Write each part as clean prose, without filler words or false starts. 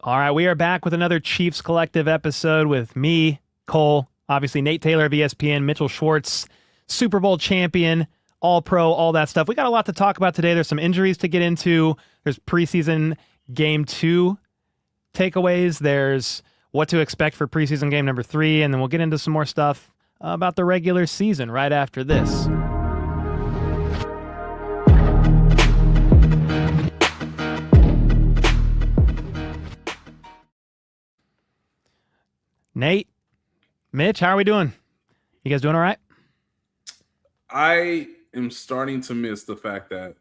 All right, we are back with another Chiefs Collective episode with me, Cole, obviously Nate Taylor of ESPN, Mitchell Schwartz, Super Bowl champion, All-Pro, all that stuff. We got a lot to talk about today. There's some injuries to get into. There's preseason game 2 takeaways. There's what to expect for preseason game number 3, and then we'll get into some more stuff about the regular season right after this. Nate, Mitch, how are we doing? You guys doing all right? I am starting to miss the fact that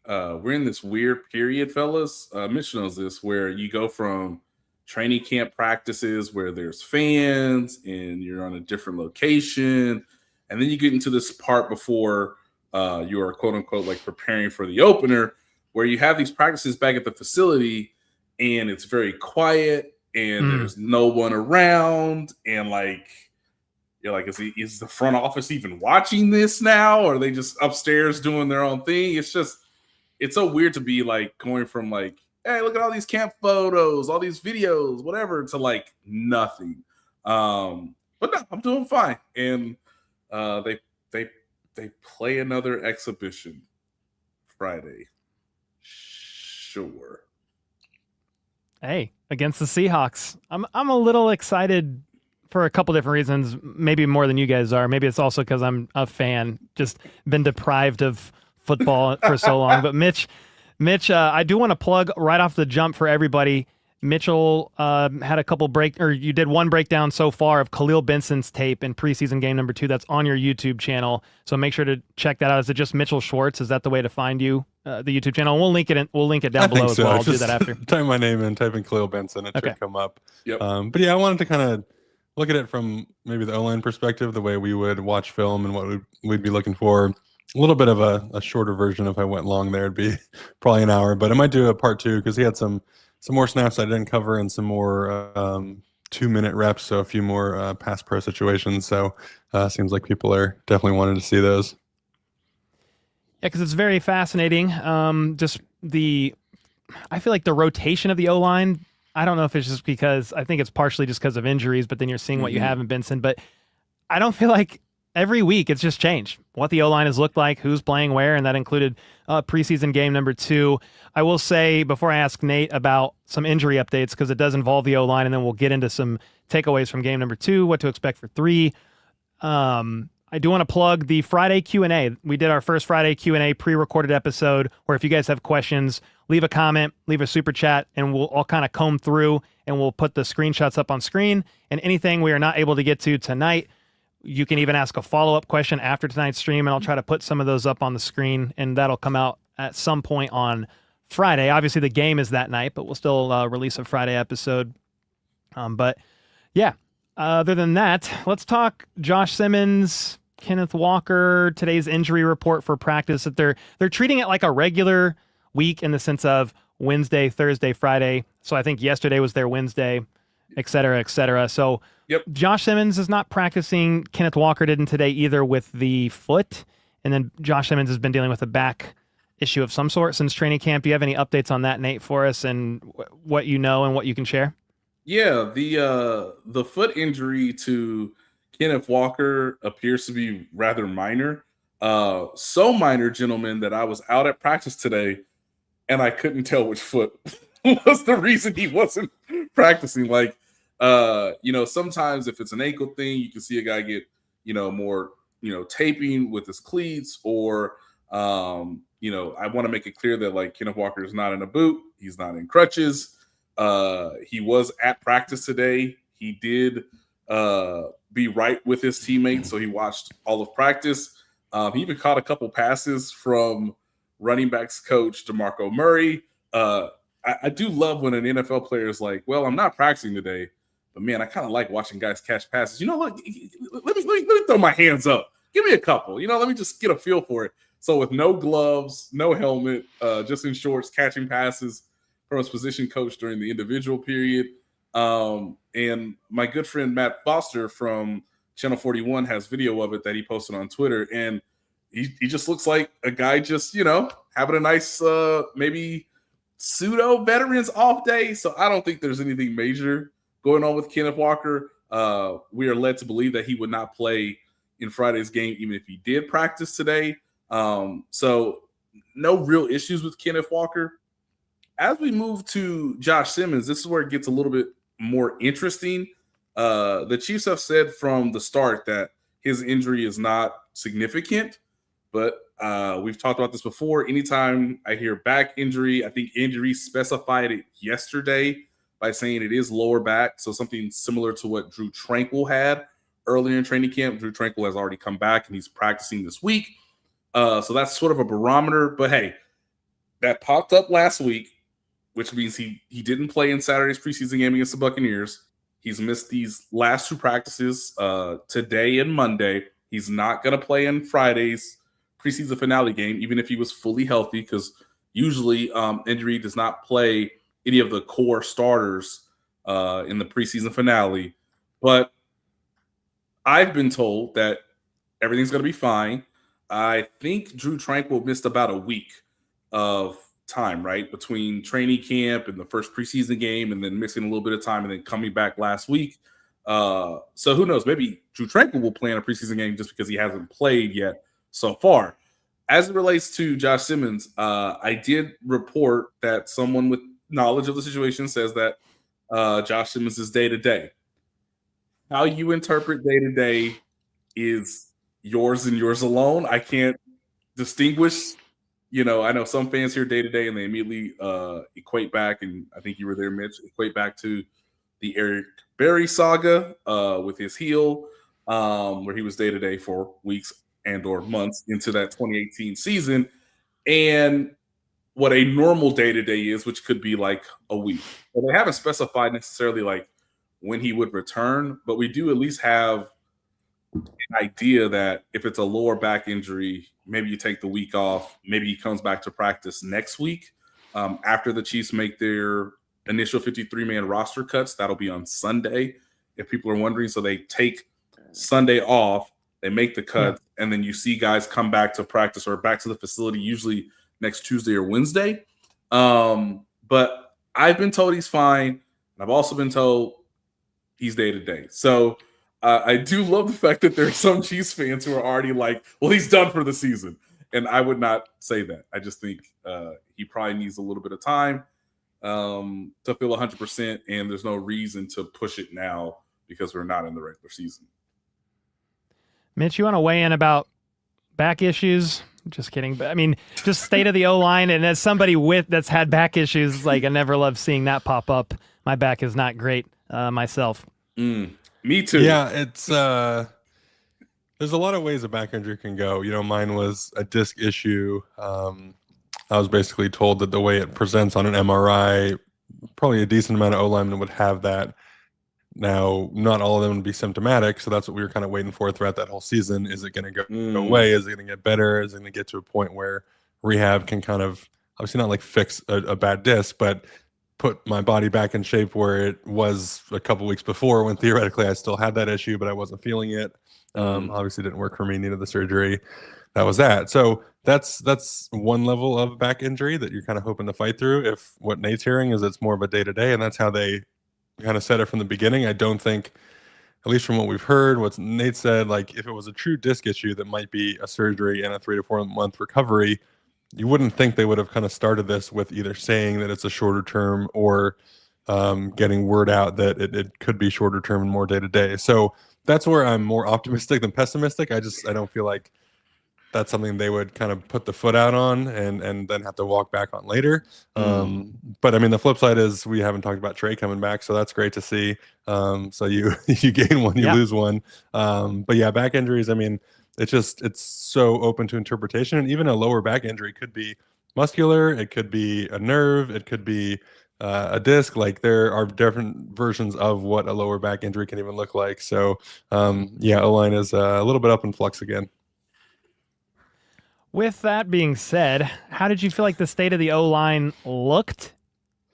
we're in this weird period, fellas. Mitch knows this, where you go from training camp practices where there's fans and you're on a different location, and then you get into this part before you are quote unquote like preparing for the opener, where you have these practices back at the facility and it's very quiet and there's no one around, and like you're like, is the front office even watching this now, or are they just upstairs doing their own thing? It's so weird to be like going from like, hey, look at all these camp photos, all these videos, whatever, to like nothing. But no, I'm doing fine. And they play another exhibition Friday. Sure. Hey, against the Seahawks. I'm a little excited for a couple different reasons, maybe more than you guys are. Maybe it's also because I'm a fan, just been deprived of football for so long. But Mitch, I do want to plug right off the jump for everybody. Mitchell had a couple you did one breakdown so far of Khalil Benson's tape in preseason game number 2. That's on your YouTube channel. So make sure to check that out. Is it just Mitchell Schwartz? Is that the way to find you? The YouTube channel. And we'll link it down below as well. I'll do that after. Type my name in, type in Khalil Benson. It should come up. Yep. But yeah, I wanted to kind of look at it from maybe the O-line perspective, the way we would watch film and what we'd be looking for. A little bit of a shorter version. If I went long there, it'd be probably an hour. But I might do a part 2 because he had some more snaps I didn't cover and some more 2-minute reps, so a few more pass pro situations. So seems like people are definitely wanting to see those. Yeah, because it's very fascinating. I feel like the rotation of the O-line, I don't know if it's just because, I think it's partially just because of injuries, but then you're seeing what you have in Benson. But I don't feel like every week it's just changed what the O-line has looked like, who's playing where, and that included preseason game number 2. I will say, before I ask Nate about some injury updates, because it does involve the O-line, and then we'll get into some takeaways from game number 2, what to expect for 3. I do want to plug the Friday Q&A. We did our first Friday Q&A pre-recorded episode where if you guys have questions, leave a comment, leave a super chat, and we'll all kind of comb through and we'll put the screenshots up on screen. And anything we are not able to get to tonight, you can even ask a follow-up question after tonight's stream, and I'll try to put some of those up on the screen, and that'll come out at some point on Friday. Obviously, the game is that night, but we'll still release a Friday episode. But yeah. Other than that, let's talk Josh Simmons, Kenneth Walker, today's injury report for practice. That they're treating it like a regular week in the sense of Wednesday, Thursday, Friday. So I think yesterday was their Wednesday, et cetera, et cetera. So Josh Simmons is not practicing. Kenneth Walker didn't today either with the foot. And then Josh Simmons has been dealing with a back issue of some sort since training camp. Do you have any updates on that, Nate, for us, and what you know and what you can share? Yeah, the foot injury to Kenneth Walker appears to be rather minor. So minor, gentlemen, that I was out at practice today and I couldn't tell which foot was the reason he wasn't practicing. Like, sometimes if it's an ankle thing, you can see a guy get, more, taping with his cleats, or, I want to make it clear that like Kenneth Walker is not in a boot. He's not in crutches. He was at practice today. He did be right with his teammates, so he watched all of practice. He even caught a couple passes from running backs coach DeMarco Murray. I do love when an NFL player is like, well, I'm not practicing today, but man, I kind of like watching guys catch passes. You know what? Let me throw my hands up. Give me a couple. Let me just get a feel for it. So with no gloves, no helmet, just in shorts, catching passes from his position coach during the individual period. And my good friend Matt Foster from Channel 41 has video of it that he posted on Twitter. And he just looks like a guy just, having a nice, maybe pseudo veterans off day, so I don't think there's anything major going on with Kenneth Walker. We are led to believe that he would not play in Friday's game, even if he did practice today. So no real issues with Kenneth Walker. As we move to Josh Simmons, this is where it gets a little bit more interesting. The Chiefs have said from the start that his injury is not significant, but we've talked about this before. Anytime I hear back injury, I think injury specified it yesterday by saying it is lower back, so something similar to what Drew Tranquil had earlier in training camp. Drew Tranquil has already come back, and he's practicing this week. So that's sort of a barometer. But, hey, that popped up last week, which means he didn't play in Saturday's preseason game against the Buccaneers. He's missed these last two practices, today and Monday. He's not going to play in Friday's preseason finale game, even if he was fully healthy, because usually injury does not play any of the core starters in the preseason finale. But I've been told that everything's going to be fine. I think Drew Tranquil missed about a week of time, right, between training camp and the first preseason game, and then missing a little bit of time and then coming back last week. So who knows? Maybe Drew Tranquil will play in a preseason game just because he hasn't played yet so far. As it relates to Josh Simmons, I did report that someone with knowledge of the situation says that Josh Simmons is day-to-day. How you interpret day-to-day is yours and yours alone. I can't distinguish. I know some fans hear day-to-day and they immediately equate back, and I think you were there, Mitch, equate back to the Eric Berry saga with his heel, where he was day-to-day for weeks and or months into that 2018 season. And what a normal day-to-day is, which could be like a week. But they haven't specified necessarily like when he would return, but we do at least have an idea that if it's a lower back injury, maybe you take the week off, maybe he comes back to practice next week after the Chiefs make their initial 53-man roster cuts. That'll be on Sunday, if people are wondering. So they take Sunday off, they make the cuts, and then you see guys come back to practice or back to the facility usually next Tuesday or Wednesday. But I've been told he's fine, and I've also been told he's day-to-day. So I do love the fact that there are some Chiefs fans who are already like, well, he's done for the season. And I would not say that. I just think he probably needs a little bit of time to feel 100%, and there's no reason to push it now because we're not in the regular season. Mitch, you want to weigh in about back issues? Just kidding. But I mean, just state of the O-line. And as somebody that's had back issues, like I never love seeing that pop up. My back is not great myself. Me too. Yeah, it's there's a lot of ways a back injury can go. Mine was a disc issue. I was basically told that the way it presents on an MRI, probably a decent amount of O-linemen would have that. Now, not all of them would be symptomatic, so that's what we were kind of waiting for throughout that whole season. Is it going to go away? Is it going to get better? Is it going to get to a point where rehab can kind of, obviously not like fix a bad disc, but put my body back in shape where it was a couple weeks before, when theoretically I still had that issue, but I wasn't feeling it. Obviously didn't work for me, needed the surgery. That was that. So that's one level of back injury that you're kind of hoping to fight through. If what Nate's hearing is it's more of a day-to-day, and that's how they kind of said it from the beginning. I don't think, at least from what we've heard, what Nate said, like if it was a true disc issue that might be a surgery and a 3 to 4 month recovery, you wouldn't think they would have kind of started this with either saying that it's a shorter term or getting word out that it could be shorter term and more day to day. So that's where I'm more optimistic than pessimistic. I don't feel like that's something they would kind of put the foot out on and then have to walk back on later. But I mean, the flip side is we haven't talked about Trey coming back, so that's great to see. So you gain one, you lose one. But yeah, back injuries, I mean, it's so open to interpretation, and even a lower back injury could be muscular, it could be a nerve, it could be a disc. Like there are different versions of what a lower back injury can even look like. So yeah, O-line is a little bit up in flux again. With that being said, how did you feel like the state of the O-line looked?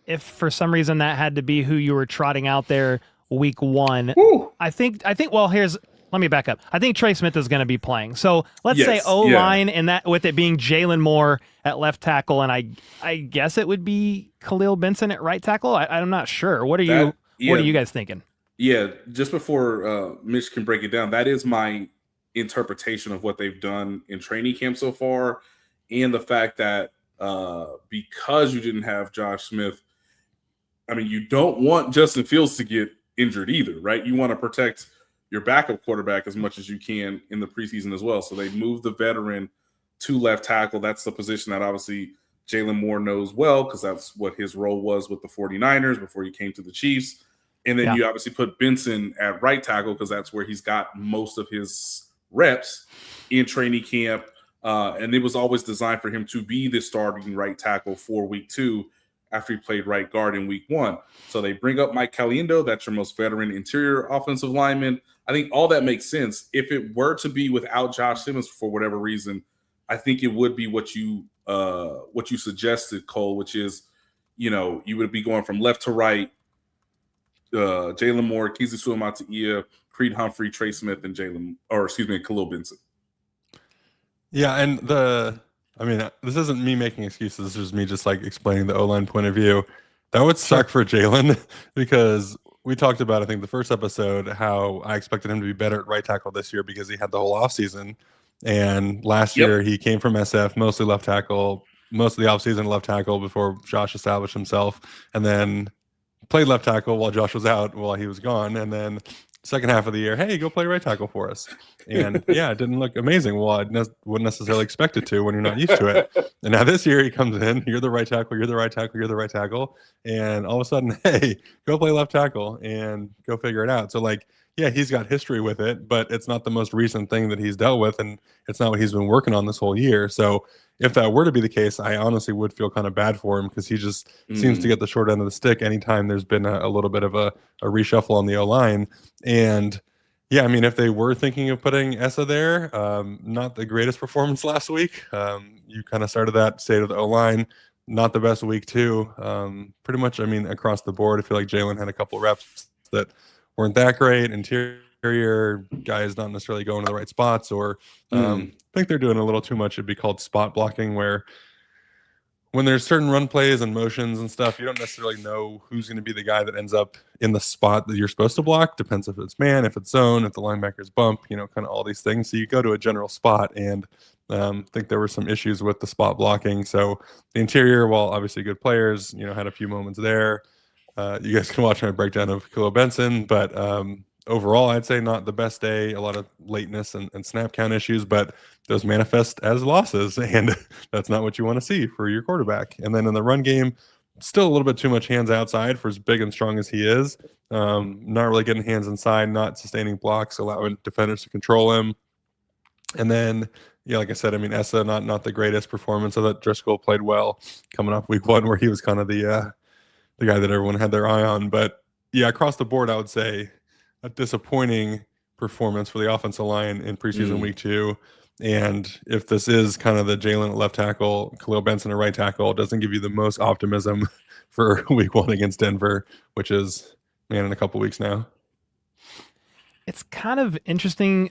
If for some reason that had to be who you were trotting out there week one, I think. Well, here's let me back up. I think Trey Smith is going to be playing. So let's say Yes, O-line, and that with it being Jalen Moore at left tackle, and I guess it would be Khalil Benson at right tackle. I'm not sure. What are you guys thinking? Yeah, just before Mitch can break it down, that is my interpretation of what they've done in training camp so far, and the fact that because you didn't have Josh Smith, I mean, you don't want Justin Fields to get injured either, right? You want to protect your backup quarterback as much as you can in the preseason as well. So they moved the veteran to left tackle. That's the position that obviously Jalen Moore knows well, because that's what his role was with the 49ers before he came to the Chiefs. And then you obviously put Benson at right tackle, because that's where he's got most of his reps in training camp. And it was always designed for him to be the starting right tackle for week 2 after he played right guard in week 1. So they bring up Mike Caliendo. That's your most veteran interior offensive lineman. I think all that makes sense. If it were to be without Josh Simmons for whatever reason, I think it would be what you suggested, Cole, which is, you would be going from left to right, Jalen Moore, Kizzy Suamataia, Creed Humphrey, Trey Smith, and Khalil Benson. Yeah, and this isn't me making excuses. This is me just like explaining the O-line point of view. That would suck for Jalen, because we talked about, I think, the first episode, how I expected him to be better at right tackle this year because he had the whole offseason. And last year he came from SF, mostly left tackle, most of the offseason left tackle before Josh established himself, and then played left tackle while Josh was out, while he was gone. And then second half of the year, hey, go play right tackle for us. And yeah, it didn't look amazing. Well, I wouldn't necessarily expect it to when you're not used to it. And now this year he comes in, you're the right tackle, you're the right tackle, you're the right tackle. And all of a sudden, hey, go play left tackle and go figure it out. So like, yeah, he's got history with it, but it's not the most recent thing that he's dealt with. And it's not what he's been working on this whole year. So if that were to be the case, I honestly would feel kind of bad for him, because he just seems to get the short end of the stick anytime there's been a little bit of a reshuffle on the O-line. And yeah, I mean, if they were thinking of putting Essa there, not the greatest performance last week. You kind of started that state of the O-line, not the best week too. Pretty much, I mean, across the board, I feel like Jalen had a couple of reps that weren't that great. Interior guys not necessarily going to the right spots, or I think they're doing a little too much. It'd be called spot blocking, where when there's certain run plays and motions and stuff, you don't necessarily know who's going to be the guy that ends up in the spot that you're supposed to block. Depends if it's man, if it's zone, if the linebacker's bump, kind of all these things. So you go to a general spot, and I think there were some issues with the spot blocking. So the interior, while obviously good players, had a few moments there. You guys can watch my breakdown of Khalil Benson, but overall, I'd say not the best day. A lot of lateness and snap count issues, but those manifest as losses, and that's not what you want to see for your quarterback. And then in the run game, still a little bit too much hands outside for as big and strong as he is. Not really getting hands inside, not sustaining blocks, allowing defenders to control him. And then, yeah, like I said, I mean, Essa, not the greatest performance. I thought Driscoll played well coming off week 1, where he was kind of the guy that everyone had their eye on. But yeah, across the board, I would say a disappointing performance for the offensive line in preseason week 2. And if this is kind of the Jalen at left tackle, Khalil Benson at right tackle, it doesn't give you the most optimism for week 1 against Denver, which is, man, in a couple weeks now. It's kind of interesting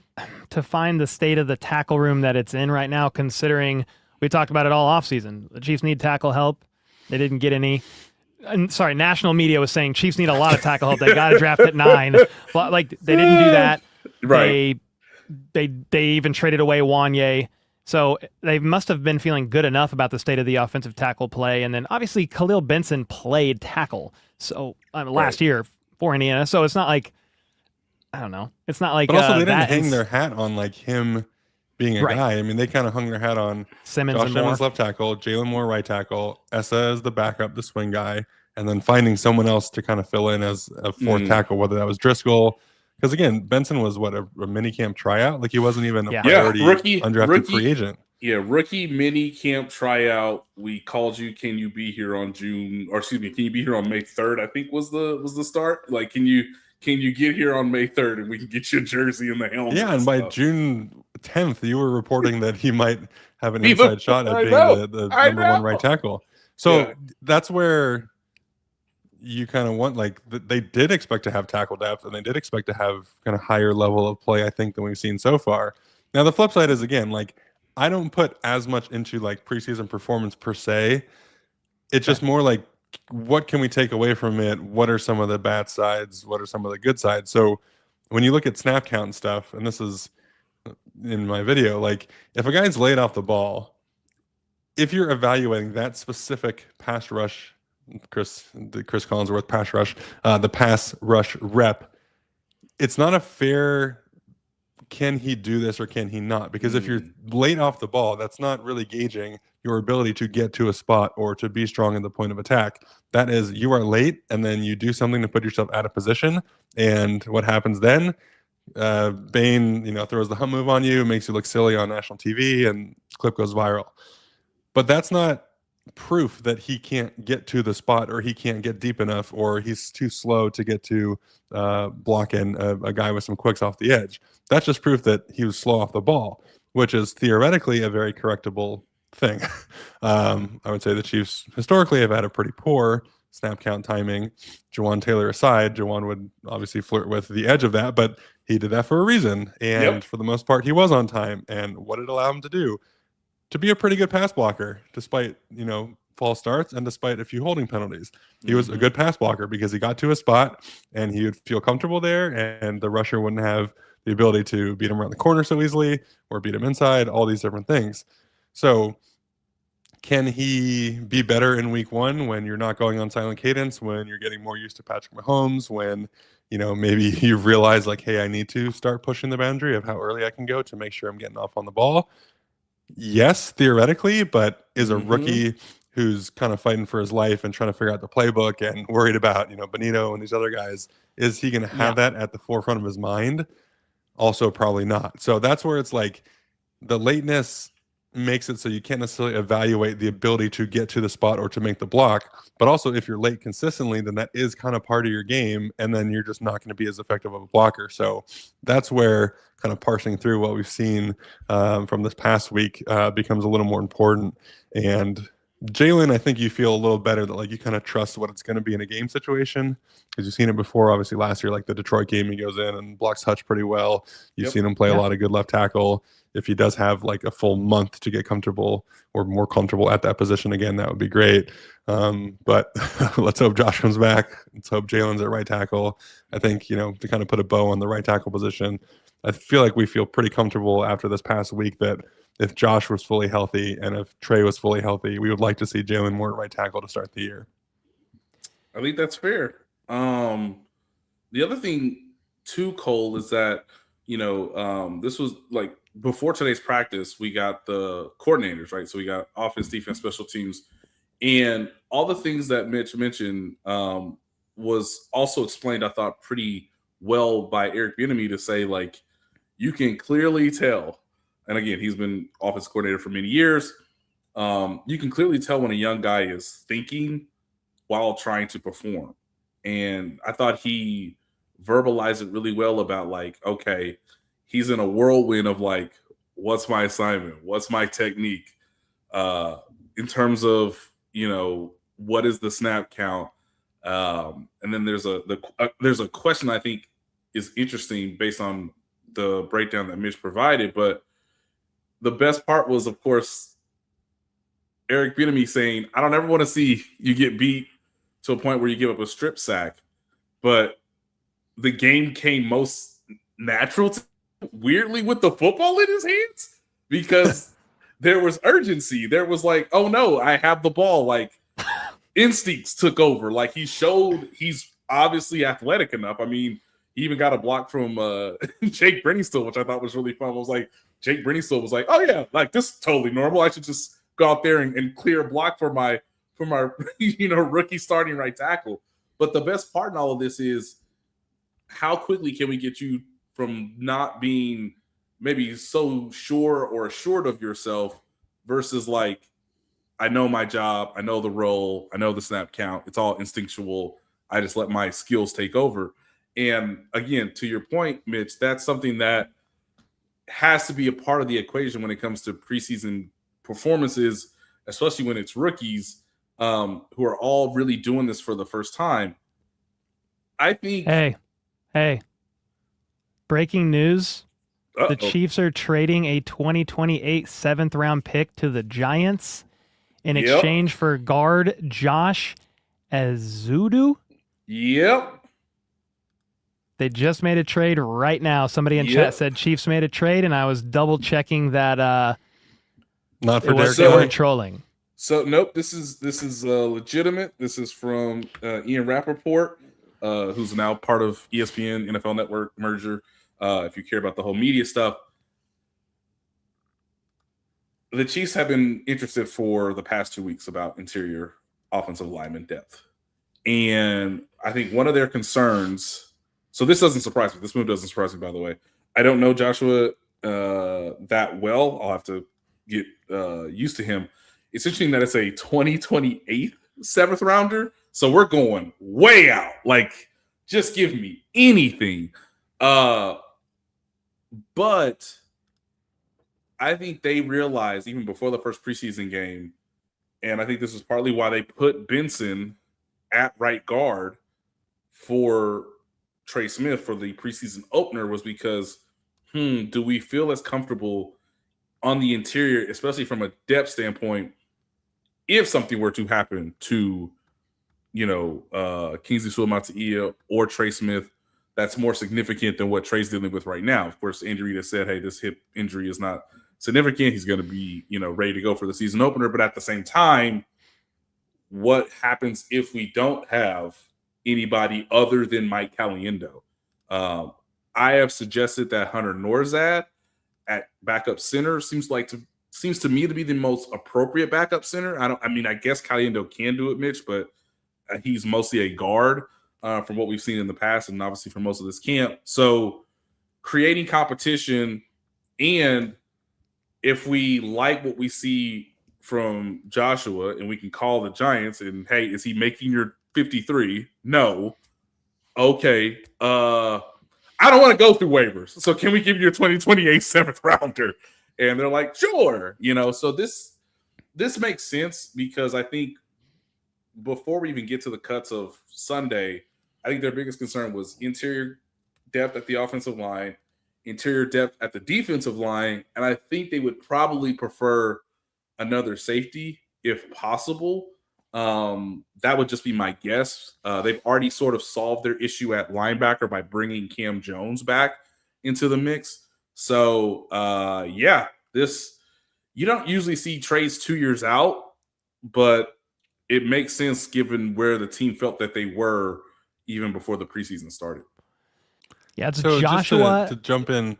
to find the state of the tackle room that it's in right now, considering we talked about it all offseason. The Chiefs need tackle help. They didn't get any. And sorry, national media was saying Chiefs need a lot of tackle help. They got to draft at 9. But like, they didn't do that. Right. They even traded away Wanye. So they must have been feeling good enough about the state of the offensive tackle play. And then obviously Khalil Benson played tackle. So last year for Indiana. So it's not like, I don't know. It's not like, but also they didn't hang their hat on like him being a guy. I mean, they kind of hung their hat on Simmons Josh and Moore. Simmons left tackle, Jalen Moore right tackle, Essa as the backup, the swing guy, and then finding someone else to kind of fill in as a fourth tackle, whether that was Driscoll. Because again, Benson was a mini camp tryout. Like he wasn't even a priority undrafted free agent. Yeah, rookie mini camp tryout. We called you. Can you be here on can you be here on May 3rd? I think was the start. Like, can you get here on May 3rd and we can get you a jersey and the helmet? Yeah, and by June 10th, you were reporting that he might have an inside shot at being the number 1 right tackle. So that's where, you kind of want they did expect to have tackle depth and they did expect to have kind of higher level of play, I think, than we've seen so far. Now the flip side is, again, like, I don't put as much into like preseason performance per se. It's just more like, what can we take away from it? What are some of the bad sides? What are some of the good sides? So when you look at snap count and stuff, and this is in my video, like, if a guy's laid off the ball, if you're evaluating that specific pass rush, Chris Collinsworth pass rush, the pass rush rep, it's not a fair, can he do this or can he not? Because if you're late off the ball, that's not really gauging your ability to get to a spot or to be strong in the point of attack. That is, you are late and then you do something to put yourself out of position. And what happens then? Bane, throws the hump move on you, makes you look silly on national TV, and clip goes viral. But that's not proof that he can't get to the spot or he can't get deep enough or he's too slow to get to blocking a guy with some quicks off the edge. That's just proof that he was slow off the ball, which is theoretically a very correctable thing. I would say the Chiefs historically have had a pretty poor snap count timing. Jawan Taylor aside, Jawan would obviously flirt with the edge of that, but he did that for a reason. And for the most part, he was on time. And what did it allow him to do? To be a pretty good pass blocker, despite, false starts and despite a few holding penalties. He was a good pass blocker because he got to a spot and he would feel comfortable there, and the rusher wouldn't have the ability to beat him around the corner so easily or beat him inside, all these different things. So can he be better in week one when you're not going on silent cadence, when you're getting more used to Patrick Mahomes, when, maybe you've realized like, hey, I need to start pushing the boundary of how early I can go to make sure I'm getting off on the ball? Yes, theoretically, but is a rookie who's kind of fighting for his life and trying to figure out the playbook and worried about, Benito and these other guys, is he going to have that at the forefront of his mind? Also, probably not. So that's where it's like the lateness makes it so you can't necessarily evaluate the ability to get to the spot or to make the block. But also, if you're late consistently, then that is kind of part of your game, and then you're just not going to be as effective of a blocker. So that's where kind of parsing through what we've seen from this past week becomes a little more important. And Jalen, I think you feel a little better that like you kind of trust what it's going to be in a game situation, because you've seen it before. Obviously, last year, like the Detroit game, he goes in and blocks Hutch pretty well. You've seen him play a lot of good left tackle. If he does have like a full month to get comfortable or more comfortable at that position again, that would be great. But let's hope Josh comes back. Let's hope Jalen's at right tackle. I think, to kind of put a bow on the right tackle position, I feel like we feel pretty comfortable after this past week that if Josh was fully healthy and if Trey was fully healthy, we would like to see Jalen Moore at right tackle to start the year. I think that's fair. The other thing too, Cole, is that, this was like before today's practice, we got the coordinators, right? So we got offense, defense, special teams, and all the things that Mitch mentioned was also explained, I thought, pretty well by Eric Bieniemy to say, like, you can clearly tell. And again, he's been offense coordinator for many years. You can clearly tell when a young guy is thinking while trying to perform. And I thought he verbalized it really well about like, okay, he's in a whirlwind of like, what's my assignment? What's my technique? In terms of, what is the snap count? And then there's a question I think is interesting based on the breakdown that Mitch provided, but the best part was, of course, Eric Bieniemy saying, I don't ever want to see you get beat to a point where you give up a strip sack. But the game came most natural weirdly with the football in his hands, because there was urgency. There was like, oh no, I have the ball. Like instincts took over. Like he showed he's obviously athletic enough. I mean, he even got a block from Jake Brenningstool, which I thought was really fun. I was like, Jake Brenningstool was like, oh yeah, like this is totally normal. I should just go out there and clear a block for my rookie starting right tackle. But the best part in all of this is how quickly can we get you from not being maybe so sure or assured of yourself versus like, I know my job, I know the role, I know the snap count. It's all instinctual. I just let my skills take over. And again, to your point, Mitch, that's something that has to be a part of the equation when it comes to preseason performances, especially when it's rookies. who are all really doing this for the first time. I think. Hey. Breaking news. Uh-oh. The Chiefs are trading a 2028 7th round pick to the Giants in exchange for guard Josh Ezeudu. Yep. They just made a trade right now. Somebody in chat said Chiefs made a trade, and I was double checking that not for Derek. They weren't trolling. So nope, this is legitimate. This is from Ian Rappaport, who's now part of ESPN NFL Network merger. If you care about the whole media stuff, the Chiefs have been interested for the past 2 weeks about interior offensive lineman depth, and I think one of their concerns. So this doesn't surprise me. This move doesn't surprise me, by the way. I don't know Joshua that well. I'll have to get used to him. It's interesting that it's a 2028 7th rounder. So we're going way out. Like, just give me anything. But I think they realized even before the first preseason game, and I think this is partly why they put Benson at right guard for Trey Smith for the preseason opener, was because, do we feel as comfortable on the interior, especially from a depth standpoint, if something were to happen to, Kingsley Suamataia or Trey Smith, that's more significant than what Trey's dealing with right now. Of course, Andy Reid has said, hey, this hip injury is not significant. He's going to be, ready to go for the season opener. But at the same time, what happens if we don't have anybody other than Mike Caliendo? I have suggested that Hunter Norzad at backup center seems to me to be the most appropriate backup center. I guess Caliendo can do it, Mitch, but he's mostly a guard from what we've seen in the past, and obviously for most of this camp. So creating competition, and if we like what we see from Joshua and we can call the Giants and, hey, is he making your 53? No. Okay. I don't want to go through waivers. So can we give you a 2028 7th rounder? And they're like, sure. So this makes sense, because I think before we even get to the cuts of Sunday, I think their biggest concern was interior depth at the offensive line, interior depth at the defensive line, and I think they would probably prefer another safety if possible. That would just be my guess. They've already sort of solved their issue at linebacker by bringing Cam Jones back into the mix. So, this, you don't usually see trades 2 years out, but it makes sense given where the team felt that they were even before the preseason started. Yeah, it's so Joshua. Just to jump in,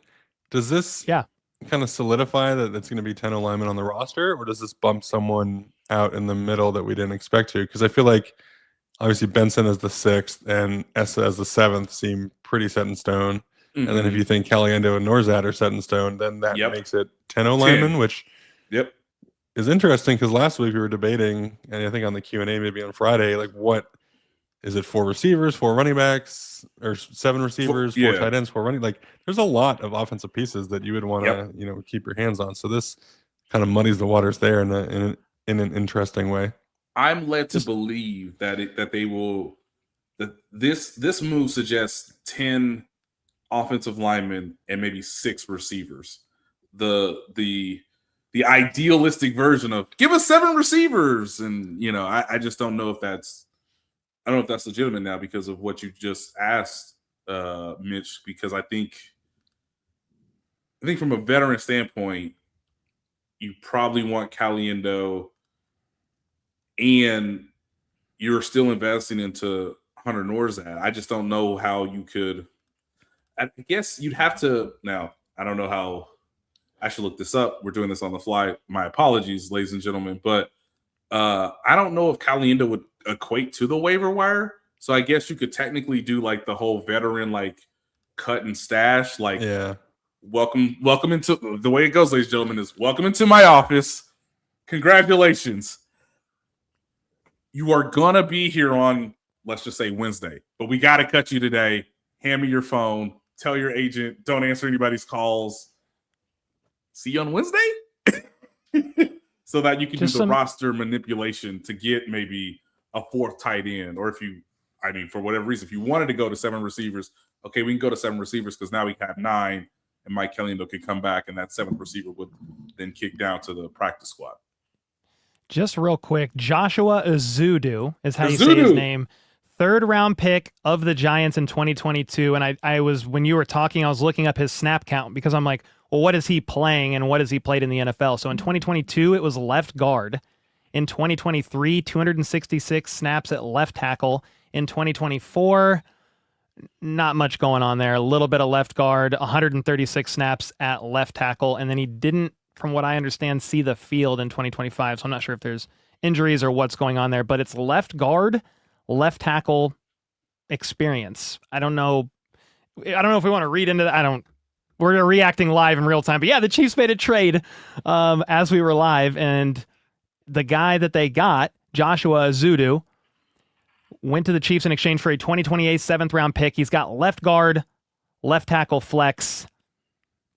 does this kind of solidify that it's going to be 10 linemen on the roster, or does this bump someone out in the middle that we didn't expect to? Because I feel like obviously Benson as the 6th and Essa as the 7th seem pretty set in stone. Mm-hmm. And then if you think Caliendo and Norzad are set in stone, then that makes it 10 linemen, which is interesting, because last week we were debating, and I think on the Q&A maybe on Friday, like, what is it, 4 receivers, 4 running backs, or 7 receivers, 4 tight ends, 4 running? Like, there's a lot of offensive pieces that you would want to keep your hands on. So this kind of muddies the waters there in an interesting way. I'm led to believe that they will, that this move suggests 10 offensive linemen and maybe 6 receivers. The idealistic version of give us 7 receivers, and I just don't know if that's legitimate now because of what you just asked, Mitch. Because I think from a veteran standpoint, you probably want Caliendo, and you're still investing into Hunter Norzad. I just don't know how you could. I guess you'd have to. Now, I don't know how. I should look this up. We're doing this on the fly. My apologies, ladies and gentlemen. But I don't know if Caliendo would equate to the waiver wire. So I guess you could technically do like the whole veteran like cut and stash. Like, welcome into the way it goes, ladies and gentlemen, is welcome into my office. Congratulations. You are going to be here on, let's just say, Wednesday. But we got to cut you today. Hand me your phone. Tell your agent. Don't answer anybody's calls. See you on Wednesday? so that you can Just do the some- roster manipulation to get maybe a fourth tight end, or for whatever reason, if you wanted to go to 7 receivers, okay, we can go to 7 receivers because now we have 9, and Mike Kelly could come back, and that 7th receiver would then kick down to the practice squad. Just real quick, Joshua Ezeudu is how you say his name. 3rd round pick of the Giants in 2022. And I was, when you were talking, I was looking up his snap count because I'm like, well, what is he playing and what has he played in the NFL? So in 2022, it was left guard. In 2023, 266 snaps at left tackle. In 2024, not much going on there. A little bit of left guard, 136 snaps at left tackle. And then he didn't, from what I understand, see the field in 2025. So I'm not sure if there's injuries or what's going on there, but it's left guard, left tackle experience. I don't know if we want to read into that. We're reacting live in real time, but yeah, the Chiefs made a trade as we were live, and the guy that they got, Joshua Ezeudu, went to the Chiefs in exchange for a 2028 7th round pick. He's got left guard, left tackle flex.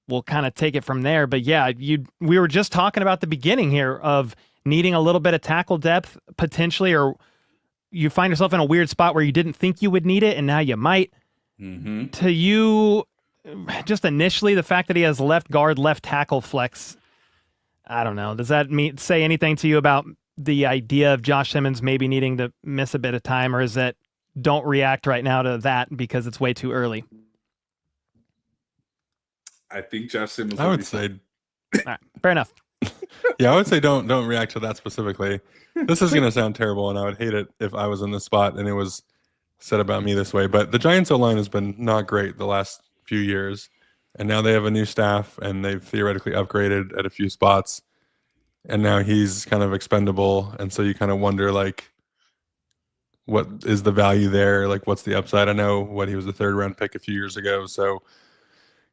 We'll kind of take it from there. But yeah, we were just talking about the beginning here of needing a little bit of tackle depth potentially, or you find yourself in a weird spot where you didn't think you would need it, and now you might. Mm-hmm. To you, just initially, the fact that he has left guard, left tackle flex, I don't know. Does that say anything to you about the idea of Josh Simmons maybe needing to miss a bit of time, or is that don't react right now to that because it's way too early? I think Josh Simmons. I would say, all right, fair enough. yeah, I would say don't react to that specifically. This is going to sound terrible, and I would hate it if I was in this spot and it was said about me this way. But the Giants O-line has been not great the last few years, and now they have a new staff, and they've theoretically upgraded at a few spots, and now he's kind of expendable, and so you kind of wonder, like, what is the value there? Like, what's the upside? I know what he was a 3rd round pick a few years ago, so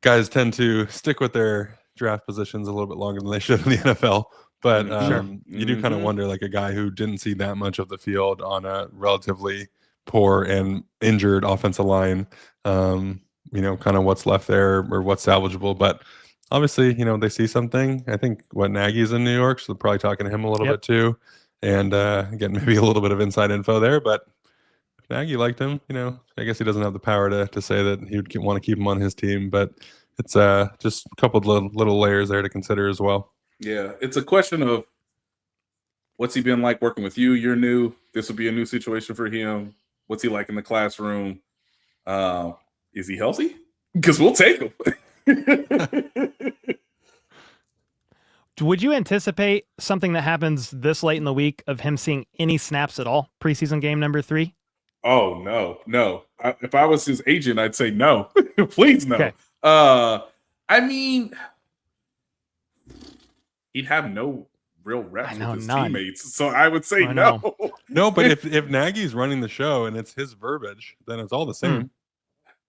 guys tend to stick with their draft positions a little bit longer than they should in the NFL. But you do kind of wonder, like, a guy who didn't see that much of the field on a relatively poor and injured offensive line, kind of what's left there or what's salvageable. But obviously, they see something. I think Nagy's in New York, so they're probably talking to him a little bit too, and getting maybe a little bit of inside info there. But if Nagy liked him, I guess he doesn't have the power to say that he would want to keep him on his team. But it's just a couple of little layers there to consider as well. Yeah, it's a question of what's he been like working with you? You're new. This will be a new situation for him. What's he like in the classroom? Is he healthy? Because we'll take him. Would you anticipate something that happens this late in the week of him seeing any snaps at all? Preseason game number 3? Oh, no. If I was his agent, I'd say no. Please no. Okay. I mean, he'd have no real reps with his teammates, so I would say no. No, but if Nagy's running the show and it's his verbiage, then it's all the same,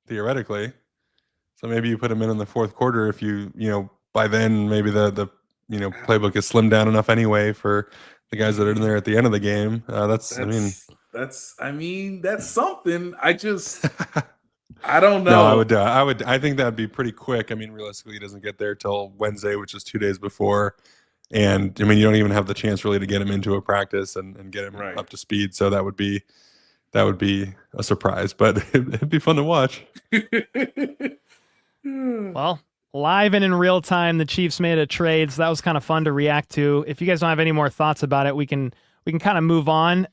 theoretically. So maybe you put him in the 4th quarter if by then maybe the playbook is slimmed down enough anyway for the guys that are in there at the end of the game. That's something. I don't know. No, I think that'd be pretty quick. I mean, realistically, he doesn't get there till Wednesday, which is 2 days before. And I mean, you don't even have the chance really to get him into a practice and get him up to speed. So that would be a surprise, but it'd be fun to watch. Well, live and in real time, the Chiefs made a trade, so that was kind of fun to react to. If you guys don't have any more thoughts about it, we can kind of move on.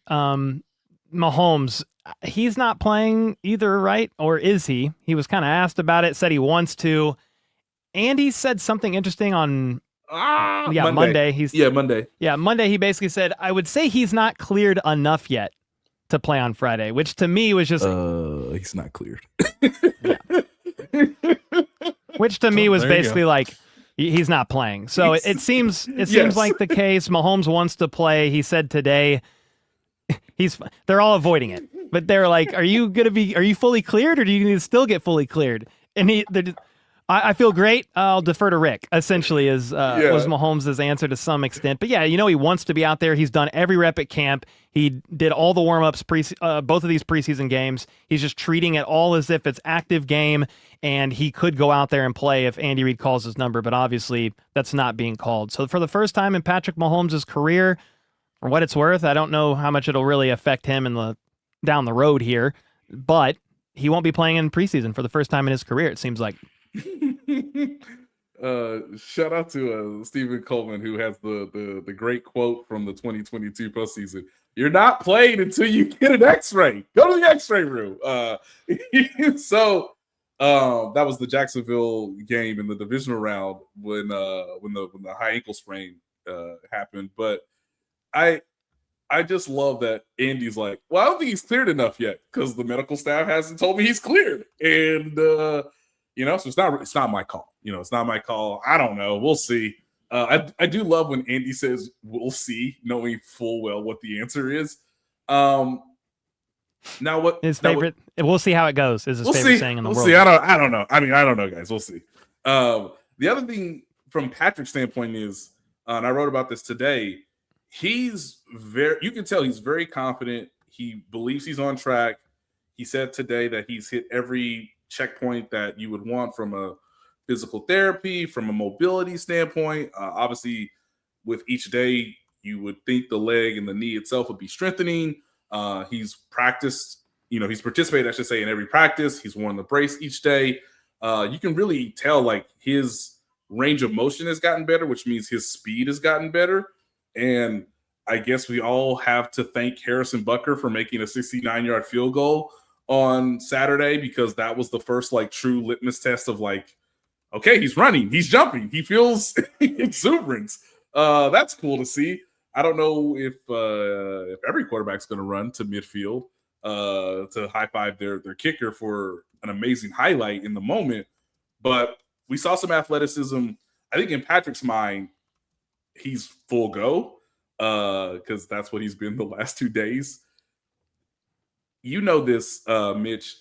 Mahomes, he's not playing either, right? Or is he? He was kind of asked about it, said he wants to. And he said something interesting on Monday. Monday. Yeah, Monday he basically said, I would say he's not cleared enough yet to play on Friday, which to me was just he's not cleared. Which to me was basically like he's not playing. So it seems like the case. Mahomes wants to play. He said today they're all avoiding it. But they're like, are you fully cleared, or do you need to still get fully cleared? And I feel great. I'll defer to Rick. Essentially, was Yeah. Mahomes' answer to some extent. But yeah, he wants to be out there. He's done every rep at camp. He did all the warm-ups both of these preseason games. He's just treating it all as if it's active game, and he could go out there and play if Andy Reid calls his number. But obviously, that's not being called. So for the first time in Patrick Mahomes' career, for what it's worth, I don't know how much it'll really affect him down the road here, but he won't be playing in preseason for the first time in his career, it seems like. Shout out to Stephen Coleman, who has the great quote from the 2022 postseason. You're not playing until you get an X-ray. Go to the X-ray room. So that was the Jacksonville game in the divisional round when the high ankle sprain happened. But I just love that Andy's like, well, I don't think he's cleared enough yet because the medical staff hasn't told me he's cleared. And so it's not my call. It's not my call. I don't know. We'll see. I do love when Andy says we'll see, knowing full well what the answer is. Now what his favorite? We'll see how it goes. Is his favorite saying in the world? See. I don't know. I mean, I don't know, guys. We'll see. The other thing from Patrick's standpoint is, and I wrote about this today. You can tell he's very confident. He believes he's on track. He said today that he's hit every checkpoint that you would want from a physical therapy, from a mobility standpoint. Obviously, with each day, you would think the leg and the knee itself would be strengthening. He's practiced, he's participated, I should say, in every practice. He's worn the brace each day. You can really tell like his range of motion has gotten better, which means his speed has gotten better. And I guess we all have to thank Harrison Butker for making a 69-yard field goal on Saturday, because that was the first like true litmus test of like, okay, he's running, he's jumping, he feels exuberance. That's cool to see. I don't know if every quarterback's going to run to midfield to high five their kicker for an amazing highlight in the moment, but we saw some athleticism. I think in Patrick's mind, he's full go because that's what he's been the last 2 days. This, Mitch.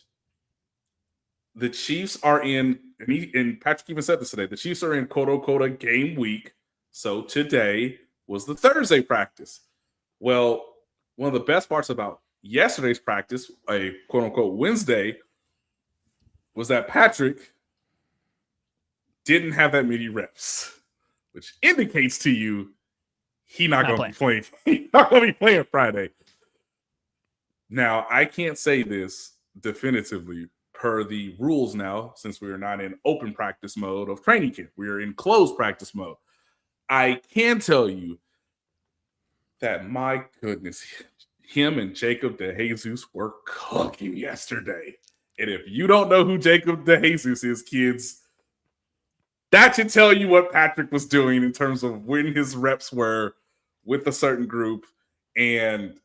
The Chiefs are in, and Patrick even said this today, the Chiefs are in quote-unquote a game week. So today was the Thursday practice. Well, one of the best parts about yesterday's practice, a quote-unquote Wednesday, was that Patrick didn't have that many reps, which indicates to you he's not going to be playing. He's not going to be playing Friday. Now, I can't say this definitively per the rules now, since we are not in open practice mode of training camp. We are in closed practice mode. I can tell you that, my goodness, him and Jacob DeJesus were cooking yesterday. And if you don't know who Jacob DeJesus is, kids, that should tell you what Patrick was doing in terms of when his reps were with a certain group. And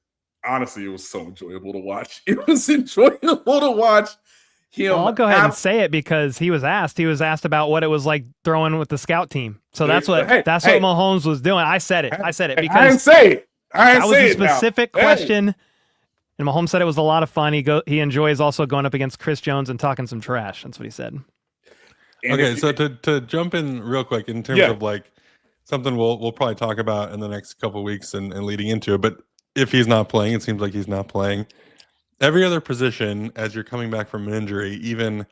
honestly, it was so enjoyable to watch. It was enjoyable to watch him. Well, I'll go ahead and say it because he was asked. He was asked about what it was like throwing with the scout team. So that's what what Mahomes was doing. I said it because I didn't say it. That was a specific question. And Mahomes said it was a lot of fun. He enjoys also going up against Chris Jones and talking some trash. That's what he said. Okay, so to jump in real quick in terms of like something we'll probably talk about in the next couple of weeks and leading into it, but if he's not playing, it seems like he's not playing. Every other position, as you're coming back from an injury, even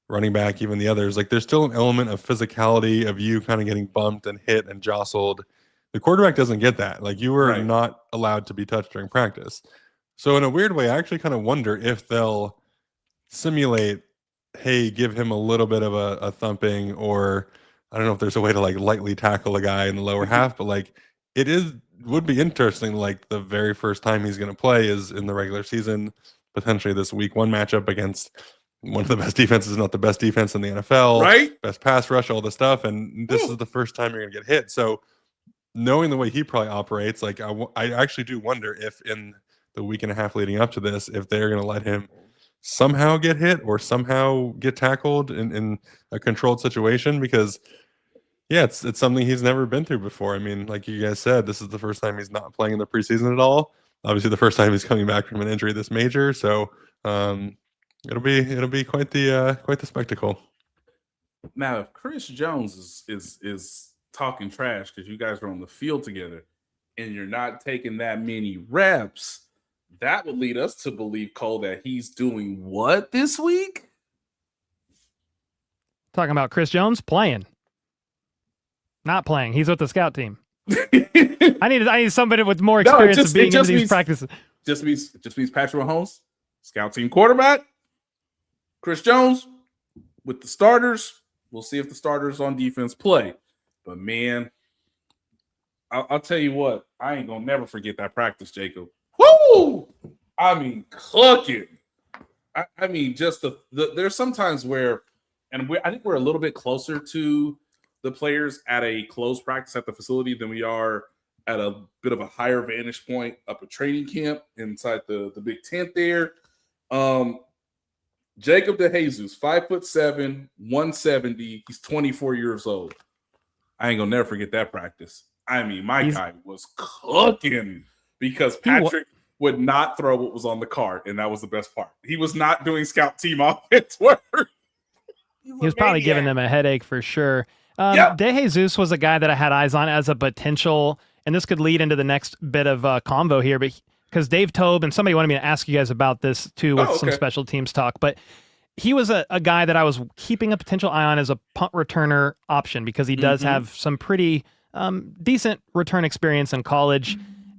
running back, even the others, like there's still an element of physicality of you kind of getting bumped and hit and jostled. The quarterback doesn't get that. Like you were not allowed to be touched during practice. So in a weird way, I actually kind of wonder if they'll simulate, hey, give him a little bit of a thumping, or I don't know if there's a way to like lightly tackle a guy in the lower half, but like would be interesting. Like the very first time he's going to play is in the regular season, potentially this week 1 matchup against one of the best defenses, not the best defense in the NFL, right? Best pass rush, all this stuff. And this is the first time you're going to get hit. So knowing the way he probably operates, like I actually do wonder if in the week and a half leading up to this, if they're going to let him somehow get hit or somehow get tackled in a controlled situation, because it's something he's never been through before. I mean, like you guys said, this is the first time he's not playing in the preseason at all. Obviously the first time he's coming back from an injury this major. So it'll be quite the spectacle. Now, if Chris Jones is talking trash because you guys are on the field together and you're not taking that many reps, that would lead us to believe, Cole, that he's doing what this week? Talking about Chris Jones playing. Not playing. He's with the scout team. I need somebody with more experience of being in these practices. Just means Patrick Mahomes, scout team quarterback. Chris Jones with the starters. We'll see if the starters on defense play. But man, I'll tell you what, I ain't gonna never forget that practice, Jacob. Woo! I mean, cooking. I mean, just there's sometimes where, and I think we're a little bit closer to the players at a closed practice at the facility than we are at a bit of a higher vantage point up at training camp inside the big tent there. Jacob DeRuse, 5'7", 170. He's 24 years old. I ain't gonna never forget that practice. I mean, my guy was cooking because Patrick would not throw what was on the card, and that was the best part. He was not doing scout team offense work. He was probably giving them a headache for sure. DeRuse was a guy that I had eyes on as a potential, and this could lead into the next bit of convo here, but because Dave Tobe, and somebody wanted me to ask you guys about this too with some special teams talk, but he was a guy that I was keeping a potential eye on as a punt returner option because he does have some pretty decent return experience in college,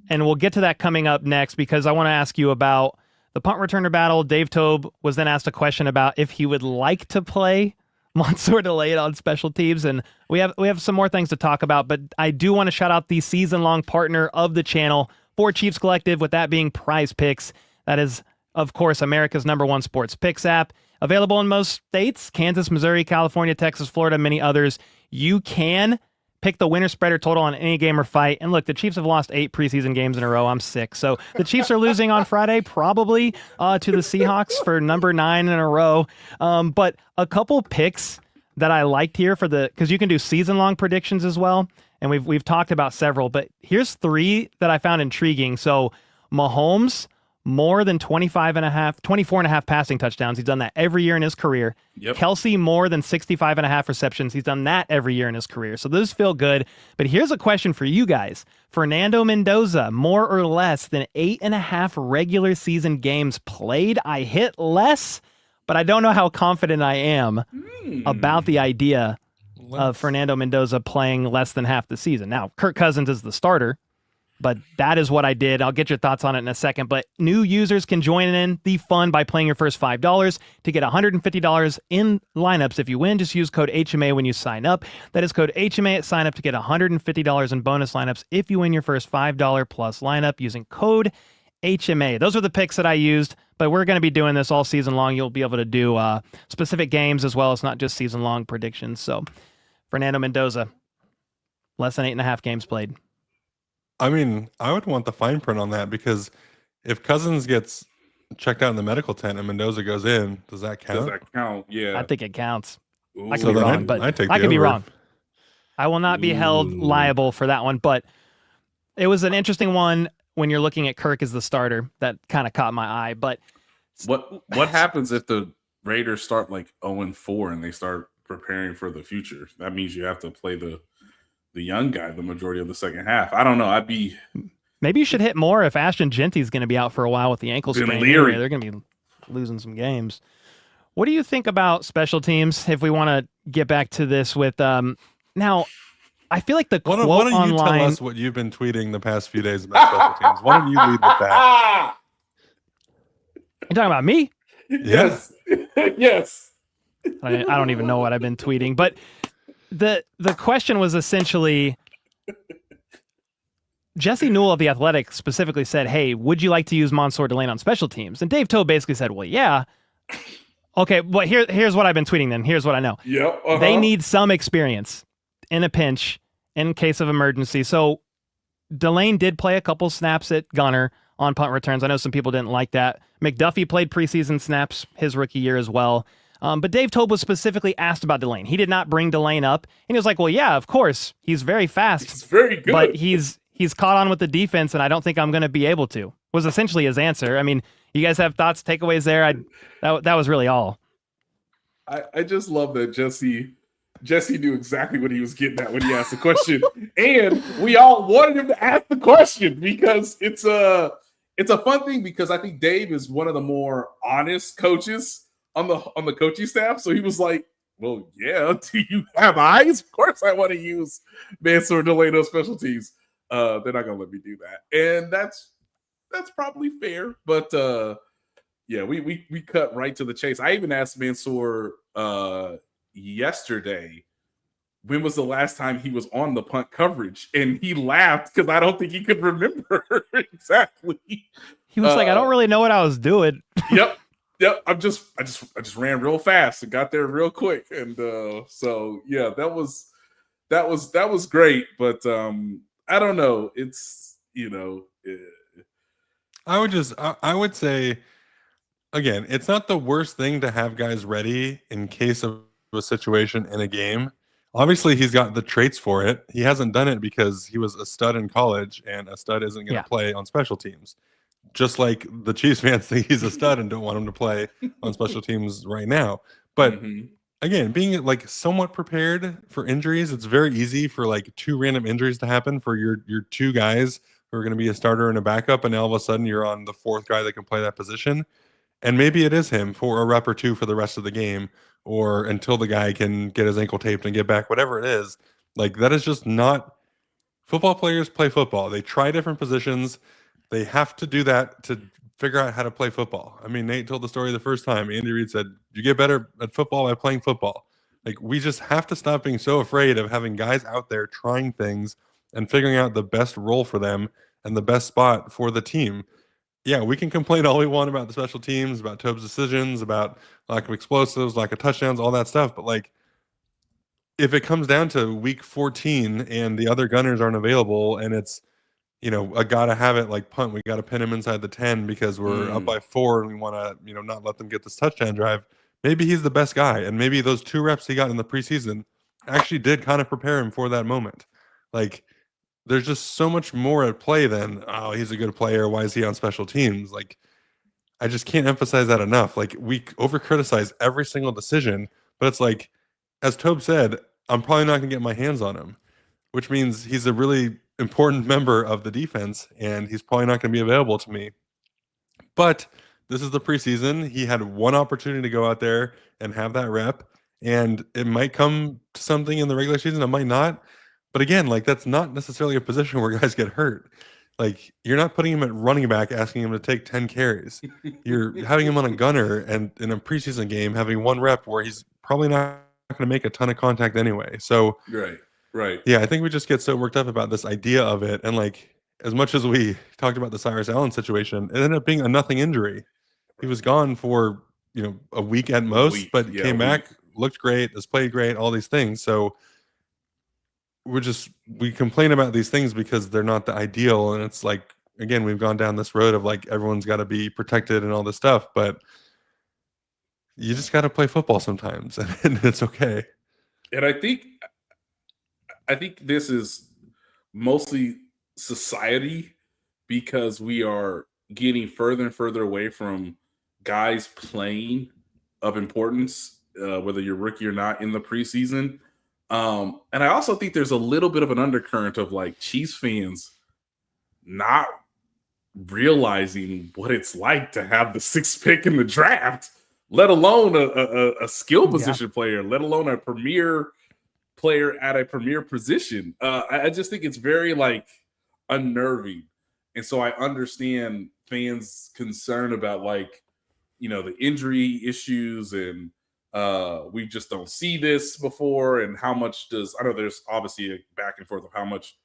and we'll get to that coming up next because I want to ask you about the punt returner battle. Dave Tobe was then asked a question about if he would like to play Mansour delayed on special teams, and we have some more things to talk about, but I do want to shout out the season-long partner of the channel for Chiefs Collective, with that being Prize Picks. That is, of course, America's #1 sports picks app. Available in most states, Kansas, Missouri, California, Texas, Florida, many others. You can pick the winner, spread, or total on any game or fight. And look, the Chiefs have lost 8 preseason games in a row. I'm sick. So the Chiefs are losing on Friday, probably to the Seahawks for number 9 in a row. But a couple picks that I liked here because you can do season-long predictions as well. And we've talked about several, but here's 3 that I found intriguing. So Mahomes, more than 24 and a half passing touchdowns. He's done that every year in his career. Kelsey, more than 65 and a half receptions. He's done that every year in his career. So those feel good. But here's a question for you guys. Fernando Mendoza, more or less than 8.5 regular season games played. I hit less, but I don't know how confident I am about the idea of Fernando Mendoza playing less than half the season. Now, Kirk Cousins is the starter, but that is what I did. I'll get your thoughts on it in a second. But new users can join in the fun by playing your first $5 to get $150 in lineups. If you win, just use code HMA when you sign up. That is code HMA at sign up to get $150 in bonus lineups if you win your first $5 plus lineup using code HMA. Those are the picks that I used, but we're going to be doing this all season long. You'll be able to do specific games as well as not just season-long predictions. So Fernando Mendoza, less than 8.5 games played. I mean, I would want the fine print on that because if Cousins gets checked out in the medical tent and Mendoza goes in, does that count? Does that count? Yeah. I think it counts. Ooh. I could be wrong, but I could be wrong. I will not be held liable for that one, but it was an interesting one when you're looking at Kirk as the starter. That kind of caught my eye. But what happens if the Raiders start like 0-4 and they start preparing for the future? That means you have to play the young guy the majority of the second half. I don't know. Maybe you should hit more if Ashton Genty's going to be out for a while with the ankle sprain. Anyway, they're going to be losing some games. What do you think about special teams? If we want to get back to this with now, I feel like the quote online. Why don't you tell us what you've been tweeting the past few days about special teams? Why don't you lead with that? You talking about me? Yes. Yes. I don't even know what I've been tweeting, but the question was essentially, Jesse Newell of The Athletic specifically said, hey, would you like to use Mansour Delane on special teams? And Dave Tobe basically said, well, yeah. Okay, but here's what I've been tweeting then. Here's what I know. Yep. They need some experience in a pinch in case of emergency. So Delane did play a couple snaps at gunner on punt returns. I know some people didn't like that. McDuffie played preseason snaps his rookie year as well. But Dave Tobe was specifically asked about Delane. He did not bring Delane up. And he was like, well, yeah, of course. He's very fast. He's very good. But he's caught on with the defense, and I don't think I'm going to be able to, was essentially his answer. I mean, you guys have thoughts, takeaways there? That was really all. I just love that Jesse Jesse knew exactly what he was getting at when he asked the question, and we all wanted him to ask the question because it's a fun thing. Because I think Dave is one of the more honest coaches on the coaching staff. So he was like, "Well, yeah. Do you have eyes? Of course, I want to use Mansour Delano special teams. They're not gonna let me do that, and that's probably fair. But yeah, we cut right to the chase. I even asked Mansour yesterday, when was the last time he was on the punt coverage, and he laughed because I don't think he could remember exactly. He was like, I don't really know what I was doing. Yep. I just ran real fast and got there real quick, and so yeah, that was great. But I don't know. It's I would say, again, it's not the worst thing to have guys ready in case of a situation in a game. Obviously, he's got the traits for it. He hasn't done it because he was a stud in college, and a stud isn't going to play on special teams. Just like the Chiefs fans think he's a stud and don't want him to play on special teams right now. But again, being like somewhat prepared for injuries, it's very easy for like two random injuries to happen for your two guys who are going to be a starter and a backup, and all of a sudden you're on the fourth guy that can play that position. And maybe it is him for a rep or two for the rest of the game, or until the guy can get his ankle taped and get back, whatever it is. Like, that is just not – football players play football. They try different positions. They have to do that to figure out how to play football. I mean, Nate told the story the first time. Andy Reid said, you get better at football by playing football. Like, we just have to stop being so afraid of having guys out there trying things and figuring out the best role for them and the best spot for the team. Yeah, we can complain all we want about the special teams, about Tobe's decisions, about lack of explosives, lack of touchdowns, all that stuff. But, like, if it comes down to week 14 and the other gunners aren't available and it's, a gotta have it like punt, we got to pin him inside the 10 because we're up by 4 and we want to, not let them get this touchdown drive. Maybe he's the best guy. And maybe those 2 reps he got in the preseason actually did kind of prepare him for that moment. Like, there's just so much more at play than, oh, he's a good player, why is he on special teams? Like, I just can't emphasize that enough. Like, we over-criticize every single decision, but it's like, as Tobe said, I'm probably not going to get my hands on him, which means he's a really important member of the defense, and he's probably not going to be available to me. But this is the preseason. He had one opportunity to go out there and have that rep, and it might come to something in the regular season. It might not. But again, like, that's not necessarily a position where guys get hurt. Like, you're not putting him at running back, asking him to take 10 carries. You're having him on a gunner, and in a preseason game, having one rep where he's probably not going to make a ton of contact anyway. So, right. Yeah, I think we just get so worked up about this idea of it. And, like, as much as we talked about the Cyrus Allen situation, it ended up being a nothing injury. He was gone for, a week at most, but came back, looked great, has played great, all these things. So, we complain about these things because they're not the ideal. And it's like, again, we've gone down this road of like, everyone's got to be protected and all this stuff, but you just got to play football sometimes and it's okay. And I think this is mostly society, because we are getting further and further away from guys playing of importance, whether you're rookie or not, in the preseason. And I also think there's a little bit of an undercurrent of like Chiefs fans not realizing what it's like to have the 6th pick in the draft, let alone a skill position player, let alone a premier player at a premier position. I just think it's very like unnerving. And so I understand fans' concern about like, the injury issues, and we just don't see this before. And how much I know there's obviously a back and forth of how much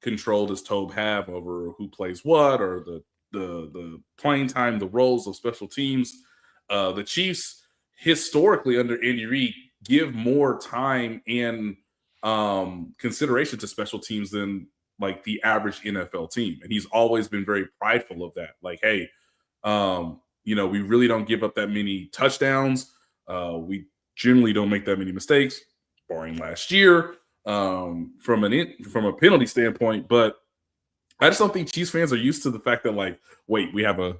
control does Tobe have over who plays what, or the playing time, the roles of special teams. The Chiefs historically under Andy Reid give more time and consideration to special teams than like the average NFL team. And he's always been very prideful of that. Like, hey, we really don't give up that many touchdowns. We generally don't make that many mistakes, barring last year, from a penalty standpoint. But I just don't think Chiefs fans are used to the fact that, like, wait, we have a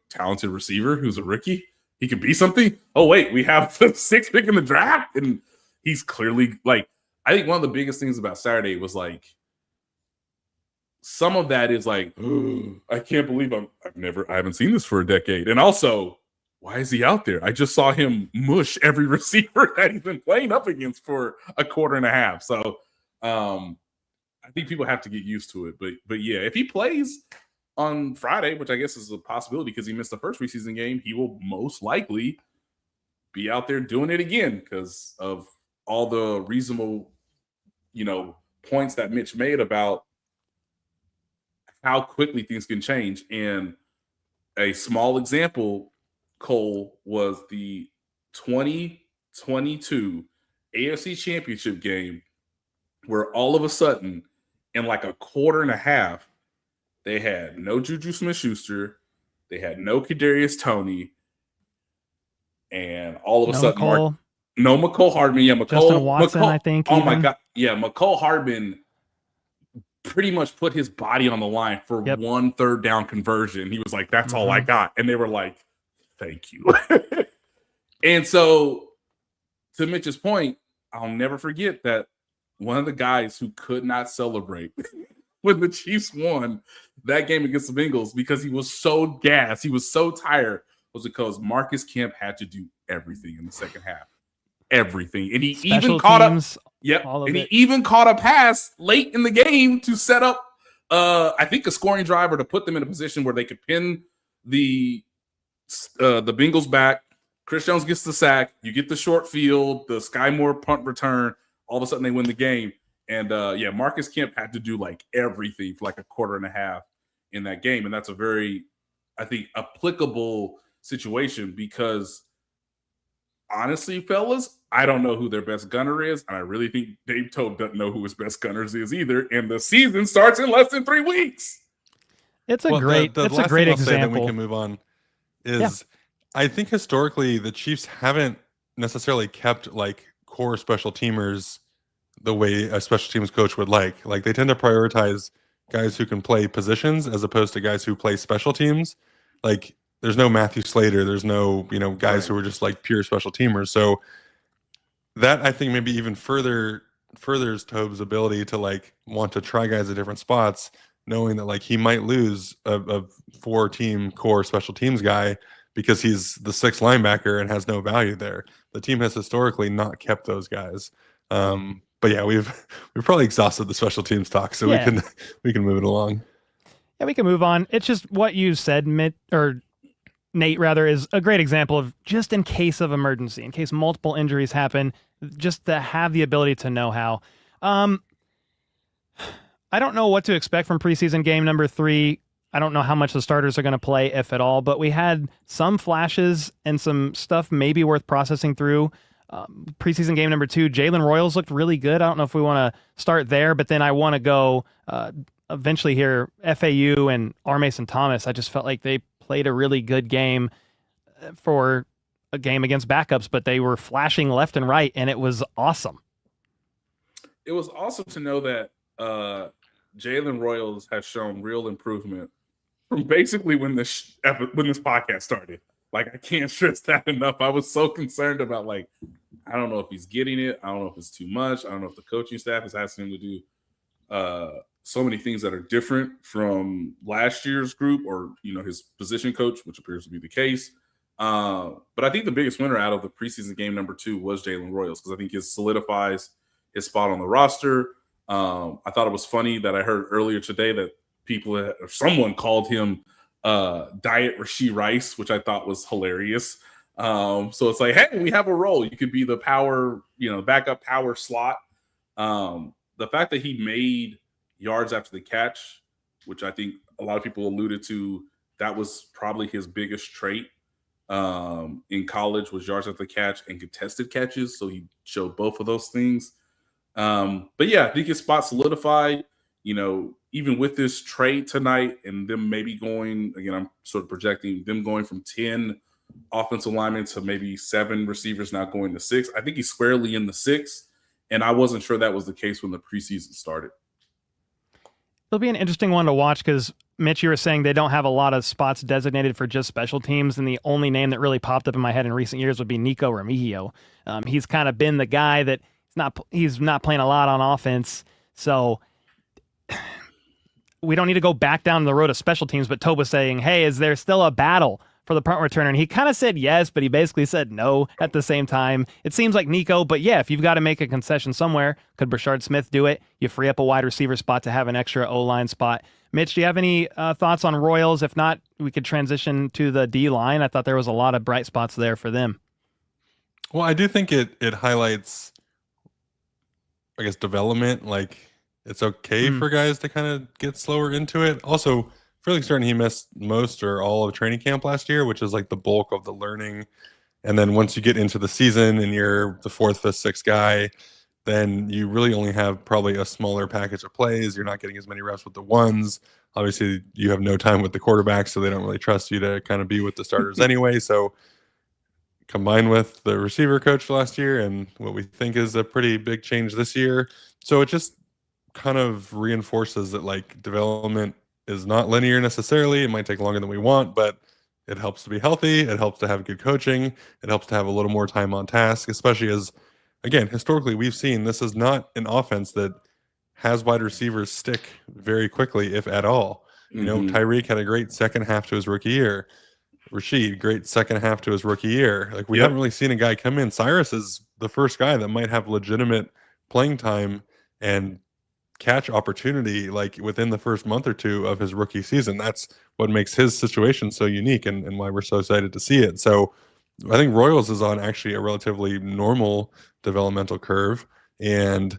talented receiver who's a rookie. He could be something. Oh, wait, we have the 6th pick in the draft, and he's clearly like, I think one of the biggest things about Saturday was like, some of that is like, I can't believe I haven't seen this for a decade. And also, why is he out there? I just saw him mush every receiver that he's been playing up against for a quarter and a half. So I think people have to get used to it. But yeah, if he plays on Friday, which I guess is a possibility because he missed the first preseason game, he will most likely be out there doing it again because of all the reasonable, points that Mitch made about how quickly things can change. And a small example, Cole, was the 2022 AFC Championship game where all of a sudden, in like a quarter and a half, they had no Juju Smith-Schuster, they had no Kadarius Toney, and all of a sudden, no Mecole Hardman. Yeah, Justin Watson, I think. Oh my God. Yeah, Mecole Hardman pretty much put his body on the line for 1 third down conversion. He was like, that's all I got. And they were like, thank you. And so, to Mitch's point, I'll never forget that one of the guys who could not celebrate when the Chiefs won that game against the Bengals because he was so gassed, he was so tired, was because Marcus Kemp had to do everything in the second half. Everything. And he even caught up. Yep. And he even caught a pass late in the game to set up, I think, a scoring drive or to put them in a position where they could pin the Bengals back. Chris Jones gets the sack. You get the short field, the Sky Moore punt return. All of a sudden, they win the game. And, Marcus Kemp had to do, like, everything for, like, a quarter and a half in that game. And that's a very, I think, applicable situation because, honestly, fellas, I don't know who their best gunner is, and I really think Dave Tote doesn't know who his best gunners is either. And the season starts in less than 3 weeks. It's a great example. That we can move on is, I think historically the Chiefs haven't necessarily kept like core special teamers the way a special teams coach would like. Like they tend to prioritize guys who can play positions as opposed to guys who play special teams. Like there's no Matthew Slater, there's no guys who are just like pure special teamers. So that I think maybe even furthers Tobe's ability to like want to try guys at different spots, knowing that like he might lose a 4-team core special teams guy because he's the 6th linebacker and has no value there. The team has historically not kept those guys. But yeah, we've probably exhausted the special teams talk, so we can move it along. Yeah, we can move on. It's just what you said, Nate, rather, is a great example of just in case of emergency, in case multiple injuries happen, just to have the ability to know how. I don't know what to expect from preseason game number 3. I don't know how much the starters are going to play, if at all, but we had some flashes and some stuff maybe worth processing through. Preseason game number 2, Jalen Royals looked really good. I don't know if we want to start there, but then I want to go eventually here, FAU and R. Mason Thomas. I just felt like they played a really good game for a game against backups, but they were flashing left and right, and it was awesome. It was awesome to know that Jalen Royals has shown real improvement from basically when this podcast started. Like, I can't stress that enough. I was so concerned about, like, I don't know if he's getting it. I don't know if it's too much. I don't know if the coaching staff is asking him to do so many things that are different from last year's group or, his position coach, which appears to be the case. But I think the biggest winner out of the preseason game number 2 was Jalen Royals because I think it solidifies his spot on the roster. I thought it was funny that I heard earlier today that someone called him Diet Rashee Rice, which I thought was hilarious. So it's like, hey, we have a role. You could be the power, backup power slot. The fact that he made yards after the catch, which I think a lot of people alluded to, that was probably his biggest trait in college was yards after the catch and contested catches. So he showed both of those things. But yeah, I think his spot solidified, even with this trade tonight and them maybe going, again, I'm sort of projecting them going from 10 offensive linemen to maybe 7 receivers now going to 6. I think he's squarely in the 6. And I wasn't sure that was the case when the preseason started. It'll be an interesting one to watch because, Mitch, you were saying they don't have a lot of spots designated for just special teams, and the only name that really popped up in my head in recent years would be Nico Remigio. He's kind of been the guy that he's not playing a lot on offense. So we don't need to go back down the road of special teams, but Toba saying, hey, is there still a battle for the punt returner? And he kind of said yes, but he basically said no at the same time. It seems like Nico, but yeah, if you've got to make a concession somewhere, could Brashard Smith do it? You free up a wide receiver spot to have an extra O-line spot. Mitch, do you have any thoughts on Royals? If not, we could transition to the D-line. I thought there was a lot of bright spots there for them. Well, I do think it highlights, I guess, development. Like, it's okay for guys to kind of get slower into it. Also, Felix Certain, he missed most or all of training camp last year, which is like the bulk of the learning. And then once you get into the season and you're the 4th, 5th, 6th guy, then you really only have probably a smaller package of plays. You're not getting as many reps with the ones. Obviously, you have no time with the quarterback, so they don't really trust you to kind of be with the starters anyway. So combined with the receiver coach last year and what we think is a pretty big change this year. So it just kind of reinforces that like development is not linear necessarily. It might take longer than we want, but it helps to be healthy. It helps to have good coaching. It helps to have a little more time on task, especially as, again, historically we've seen this is not an offense that has wide receivers stick very quickly, if at all. You know, Tyreek had a great second half to his rookie year. Rashid, great second half to his rookie year. Like, we haven't really seen a guy come in. Cyrus is the first guy that might have legitimate playing time and catch opportunity like within the first month or two of his rookie season. That's what makes his situation so unique and why we're so excited to see it. So I think Royals is on actually a relatively normal developmental curve, and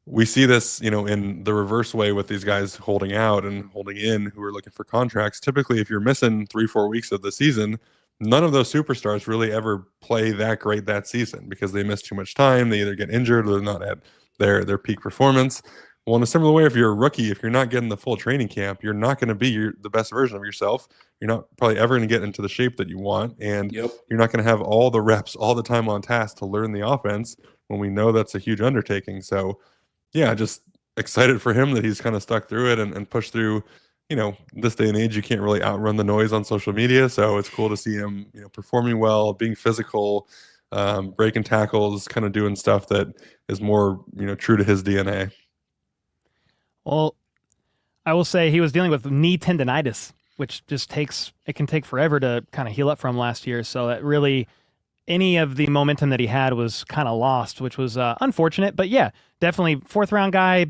we see this, you know, in the reverse way with these guys holding out and holding in who are looking for contracts. Typically, if you're missing 3-4 weeks of the season, none of those superstars really ever play that great that season because they miss too much time. They either get injured or they're not at their peak performance. Well, in a similar way, if you're a rookie, if you're not getting the full training camp, you're not going to be the best version of yourself. You're not probably ever going to get into the shape that you want, and you're not going to have all the reps all the time on task to learn the offense when we know that's a huge undertaking. So, yeah, just excited for him that he's kind of stuck through it and pushed through. You know, this day and age, you can't really outrun the noise on social media, so it's cool to see him, you know, performing well, being physical, breaking tackles, kind of doing stuff that is more, you know, true to his DNA. Well, I will say he was dealing with knee tendonitis, which just can take forever to kind of heal up from last year. So that really, any of the momentum that he had was kind of lost, which was unfortunate. But yeah, definitely 4th round guy,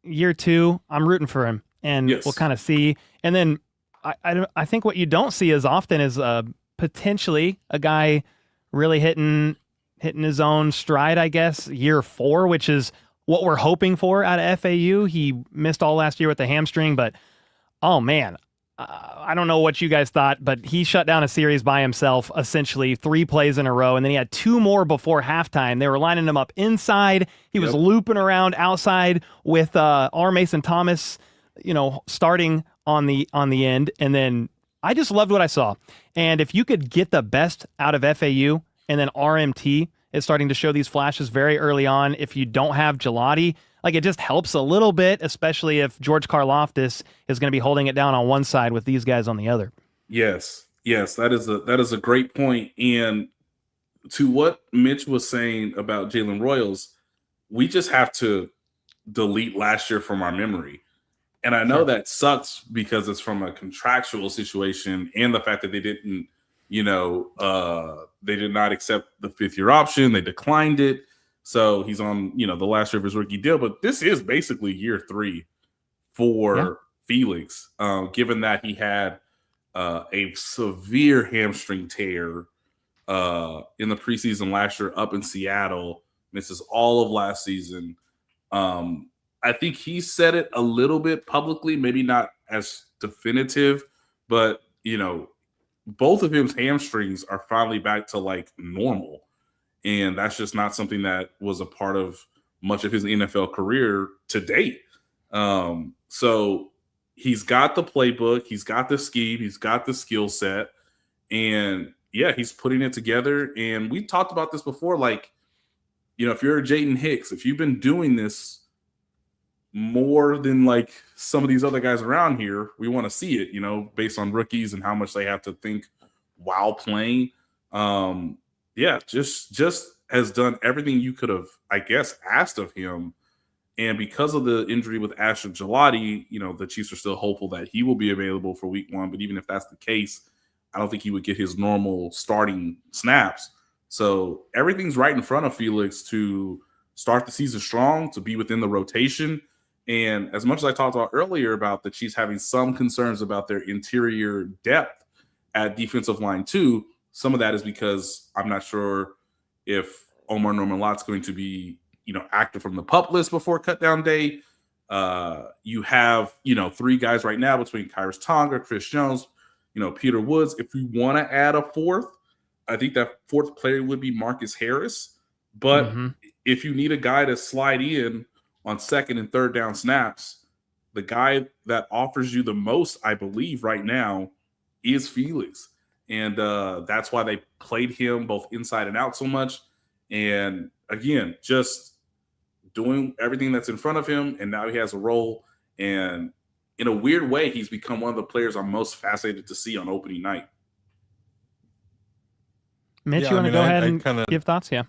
year 2. I'm rooting for him, and we'll kind of see. And then I think what you don't see as often is potentially a guy really hitting his own stride, I guess, year 4, which is what we're hoping for out of FAU. He missed all last year with the hamstring, but oh man, I don't know what you guys thought, but he shut down a series by himself, essentially 3 plays in a row, and then he had 2 more before halftime. They were lining him up inside. He was looping around outside with R. Mason Thomas, you know, starting on the end, and then I just loved what I saw. And if you could get the best out of FAU, and then RMT is starting to show these flashes very early on. If you don't have Gelati, like, it just helps a little bit, especially if George Karlaftis is going to be holding it down on one side with these guys on the other. Yes, that is a great point. And to what Mitch was saying about Jalen Royals, we just have to delete last year from our memory. And I know that sucks because it's from a contractual situation and the fact that they didn't, you know, they did not accept the 5th-year option. They declined it. So he's on, you know, the last year of his rookie deal. But this is basically year 3 for Felix, given that he had a severe hamstring tear in the preseason last year up in Seattle, misses all of last season. I think he said it a little bit publicly, maybe not as definitive, but, you know, both of his hamstrings are finally back to like normal. And that's just not something that was a part of much of his NFL career to date. So he's got the playbook, he's got the scheme, he's got the skill set, and yeah, he's putting it together. And we talked about this before, like, you know, if you're a Jayden Hicks, if you've been doing this more than like some of these other guys around here, we want to see it, you know, based on rookies and how much they have to think while playing. Yeah, just has done everything you could have, I guess, asked of him. And because of the injury with Ashton Gelati, the Chiefs are still hopeful that he will be available for week 1. But even if that's the case, I don't think he would get his normal starting snaps. So everything's right in front of Felix to start the season strong, to be within the rotation. And as much as I talked about earlier about the Chiefs having some concerns about their interior depth at defensive line too, some of that is because I'm not sure if Omar Norman-Lott's going to be, active from the PUP list before cutdown day. You have, 3 guys right now between Kyrus Tonga, Chris Jones, Peter Woods. If we want to add a 4th, I think that 4th player would be Marcus Harris. But if you need a guy to slide in on 2nd and 3rd down snaps, the guy that offers you the most, I believe, right now is Felix. And that's why they played him both inside and out so much. And again, just doing everything that's in front of him. And now he has a role. And in a weird way, he's become one of the players I'm most fascinated to see on opening night. Mitch, you want to go ahead and give thoughts? Yeah.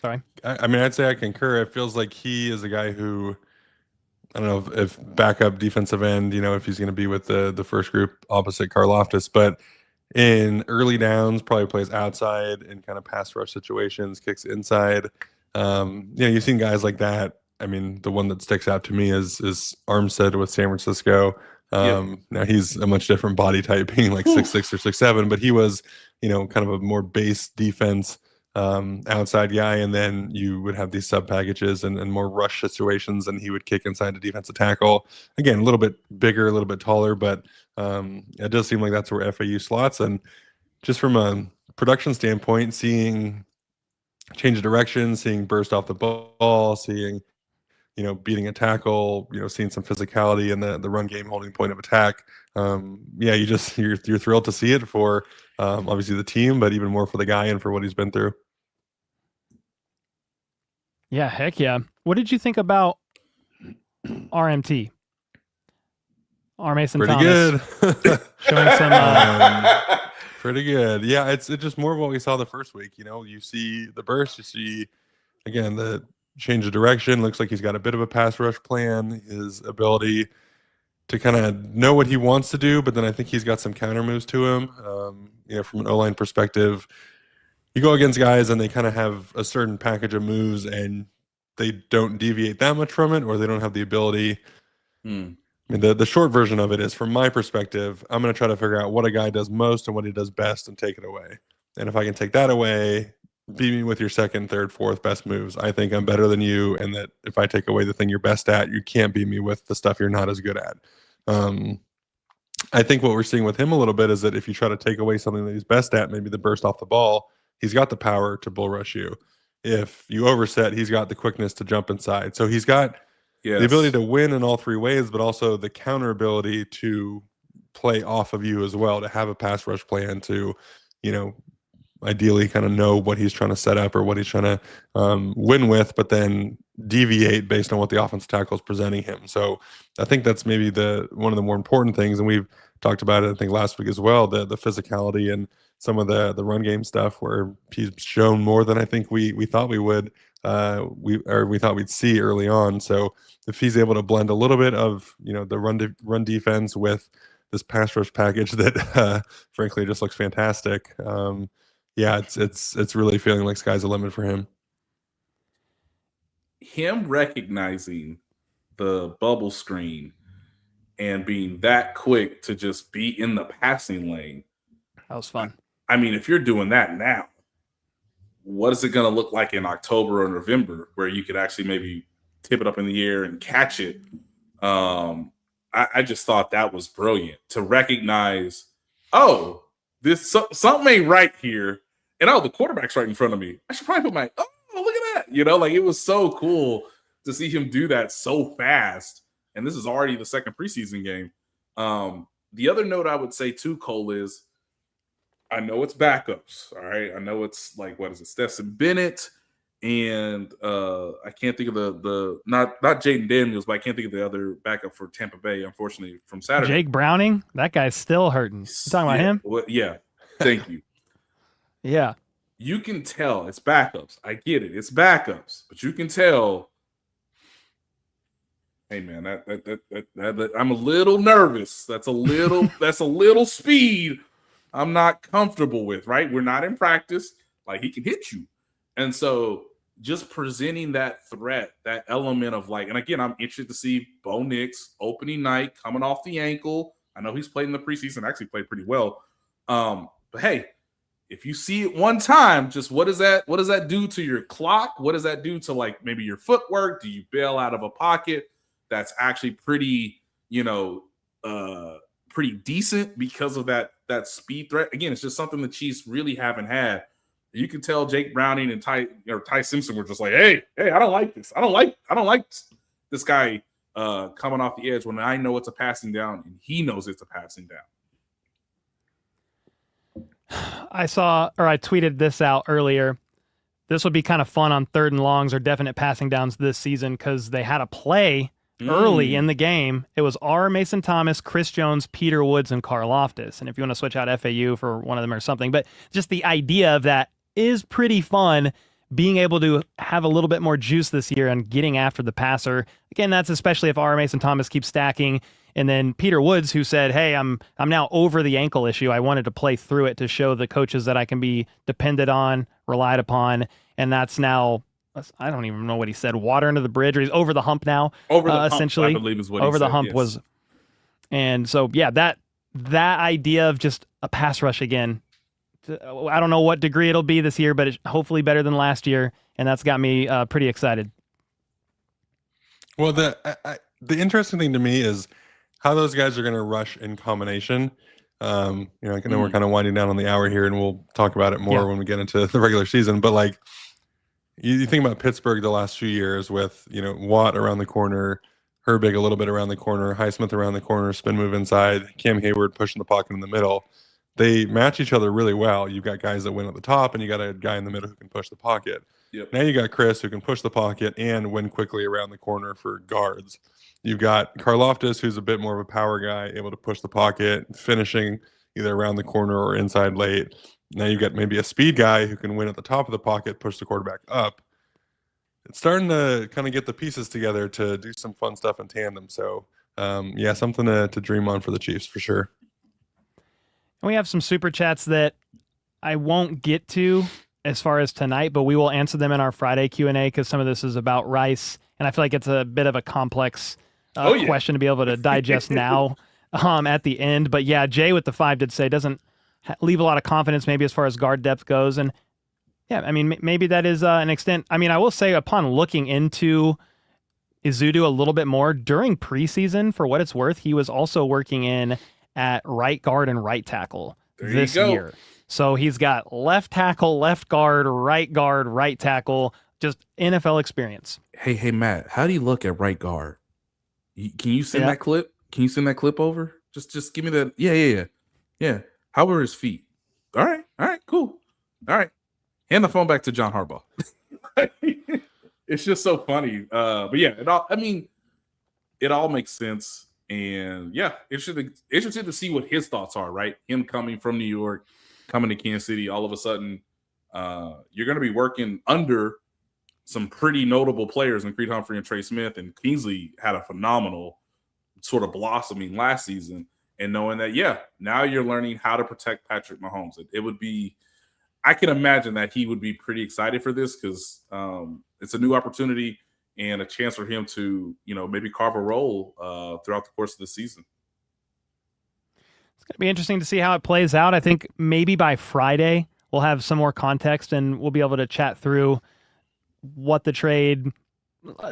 Sorry. I'd say I concur. It feels like he is a guy who, I don't know if backup defensive end, if he's going to be with the first group opposite Karlaftis, but in early downs, probably plays outside in kind of pass rush situations, kicks inside. You've seen guys like that. The one that sticks out to me is Armstead with San Francisco. Now he's a much different body type, being like 6'6" or 6'7", but he was, kind of a more base defense outside guy, and then you would have these sub packages and more rush situations, and he would kick inside the defensive tackle. Again, a little bit bigger, a little bit taller, but it does seem like that's where FAU slots. And just from a production standpoint, seeing change of direction, seeing burst off the ball, seeing beating a tackle, seeing some physicality in the run game, holding point of attack. You're thrilled to see it for obviously the team, but even more for the guy and for what he's been through. Yeah, heck yeah. What did you think about RMT? R. Mason Pretty Thomas. Good. Showing some pretty good. Yeah, it's just more of what we saw the first week. You see the burst, you see again the change of direction. Looks like he's got a bit of a pass rush plan. His ability to kind of know what he wants to do, but then I think he's got some counter moves to him. From an O-line perspective, you go against guys and they kind of have a certain package of moves and they don't deviate that much from it, or they don't have the ability. The short version of it is, from my perspective, I'm going to try to figure out what a guy does most and what he does best and take it away. And if I can take that away, beat me with your 2nd, 3rd, 4th best moves. I think I'm better than you, and that if I take away the thing you're best at, you can't beat me with the stuff you're not as good at. I think what we're seeing with him a little bit is that if you try to take away something that he's best at, maybe the burst off the ball, he's got the power to bull rush you. If you overset, he's got the quickness to jump inside. So he's got the ability to win in all 3 ways, but also the counter ability to play off of you as well, to have a pass rush plan, to, ideally kind of know what he's trying to set up or what he's trying to win with, but then deviate based on what the offensive tackle is presenting him. So I think that's maybe one of the more important things. And we've talked about it, I think, last week as well, the physicality and some of the run game stuff, where he's shown more than I think we thought we would, we thought we'd see early on. So if he's able to blend a little bit of, the run defense with this pass rush package that frankly just looks fantastic. It's really feeling like sky's the limit for him. Him recognizing the bubble screen and being that quick to just be in the passing lane. That was fun. If you're doing that now, what is it going to look like in October or November, where you could actually maybe tip it up in the air and catch it? I just thought that was brilliant to recognize, this something ain't right here. And the quarterback's right in front of me. I should probably put look at that. It was so cool to see him do that so fast. And this is already the 2nd preseason game. The other note I would say too, Cole, is I know it's backups. All right. I know it's like, what is it? Stetson Bennett. And I can't think of the not Jaden Daniels, but I can't think of the other backup for Tampa Bay, unfortunately, from Saturday. Jake Browning? That guy's still hurting. You talking about him? Well, yeah. Thank you. Yeah. you can tell it's backups. I get it. It's backups, but you can tell. Hey man, that I'm a little nervous. That's a little speed I'm not comfortable with, right? We're not in practice. Like, he can hit you. And so just presenting that threat, that element of like, and again, I'm interested to see Bo Nix opening night coming off the ankle. I know he's played in the preseason, actually played pretty well. But hey, if you see it one time, just what does that do to your clock? What does that do to like maybe your footwork? Do you bail out of a pocket that's actually pretty, pretty decent because of that speed threat? Again, it's just something the Chiefs really haven't had. You can tell Jake Browning and Ty Simpson were just like, hey, I don't like this. I don't like this guy coming off the edge when I know it's a passing down and he knows it's a passing down. I tweeted this out earlier. This would be kind of fun on 3rd and longs or definite passing downs this season because they had a play early in the game. It was Mason Thomas, Chris Jones, Peter Woods, and Karlaftis. And if you want to switch out FAU for one of them or something, but just the idea of that is pretty fun, being able to have a little bit more juice this year and getting after the passer. Again, that's especially if Mason Thomas keeps stacking. And then Peter Woods, who said, hey, I'm now over the ankle issue. I wanted to play through it to show the coaches that I can be depended on, relied upon. And that's now, I don't even know what he said, water under the bridge, or he's over the hump now. Over the hump, essentially, I believe is what over he the said, hump yes. was. And so, yeah, that idea of just a pass rush again, I don't know what degree it'll be this year, but it's hopefully better than last year. And that's got me pretty excited. Well, the interesting thing to me is how those guys are going to rush in combination. I know we're kind of winding down on the hour here, and we'll talk about it more when we get into the regular season. But like, you think about Pittsburgh the last few years with Watt around the corner, Herbig a little bit around the corner, Highsmith around the corner, spin move inside, Cam Hayward pushing the pocket in the middle. They match each other really well. You've got guys that win at the top, and you got a guy in the middle who can push the pocket. Yep. Now you got Chris who can push the pocket and win quickly around the corner for guards. You've got Karlaftis, who's a bit more of a power guy, able to push the pocket, finishing either around the corner or inside late. Now you've got maybe a speed guy who can win at the top of the pocket, push the quarterback up. It's starting to kind of get the pieces together to do some fun stuff in tandem. So, something to dream on for the Chiefs for sure. And we have some super chats that I won't get to as far as tonight, but we will answer them in our Friday Q&A because some of this is about Rice, and I feel like it's a bit of a complex question to be able to digest now at the end. But yeah, Jay with the 5 did say doesn't leave a lot of confidence maybe as far as guard depth goes. And yeah, I mean, maybe that is an extent. I mean, I will say upon looking into Ezeudu a little bit more during preseason, for what it's worth, he was also working in at right guard and right tackle this year. So he's got left tackle, left guard, right tackle, just NFL experience. Hey, Matt, how do you look at right guard? Can you send that clip? Can you send that clip over? Just give me that. Yeah. How were his feet? All right, cool. All right. Hand the phone back to John Harbaugh. It's just so funny. But yeah, it all makes sense. And yeah, interested to see what his thoughts are, right? Him coming from New York, coming to Kansas City, all of a sudden, you're going to be working under some pretty notable players in Creed Humphrey and Trey Smith, and Kingsley had a phenomenal sort of blossoming last season. And knowing that, now you're learning how to protect Patrick Mahomes. It would be, I can imagine that he would be pretty excited for this because it's a new opportunity and a chance for him to, maybe carve a role throughout the course of the season. It's going to be interesting to see how it plays out. I think maybe by Friday we'll have some more context and we'll be able to chat through what the trade,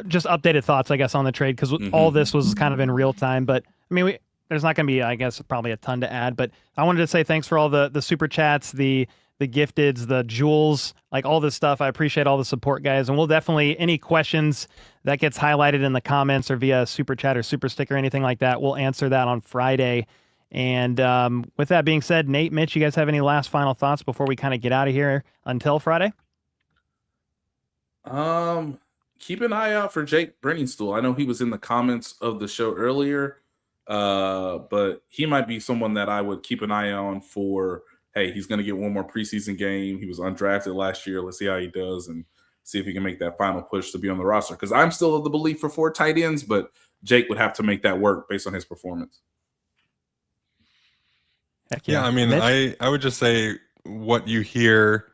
just updated thoughts, I guess, on the trade, because all this was kind of in real time. But I mean, there's not going to be, I guess, probably a ton to add. But I wanted to say thanks for all the super chats, the gifteds, the jewels, like all this stuff. I appreciate all the support, guys. And we'll definitely, any questions that gets highlighted in the comments or via super chat or super sticker or anything like that, we'll answer that on Friday. And with that being said, Nate, Mitch, you guys have any last final thoughts before we kind of get out of here until Friday? Keep an eye out for Jake Brenningstool. I know he was in the comments of the show earlier, but he might be someone that I would keep an eye on for hey, he's going to get one more preseason game. He was undrafted last year. Let's see how he does and see if he can make that final push to be on the roster. Because I'm still of the belief for 4 tight ends, but Jake would have to make that work based on his performance. Heck Yeah, I mean, I would just say what you hear,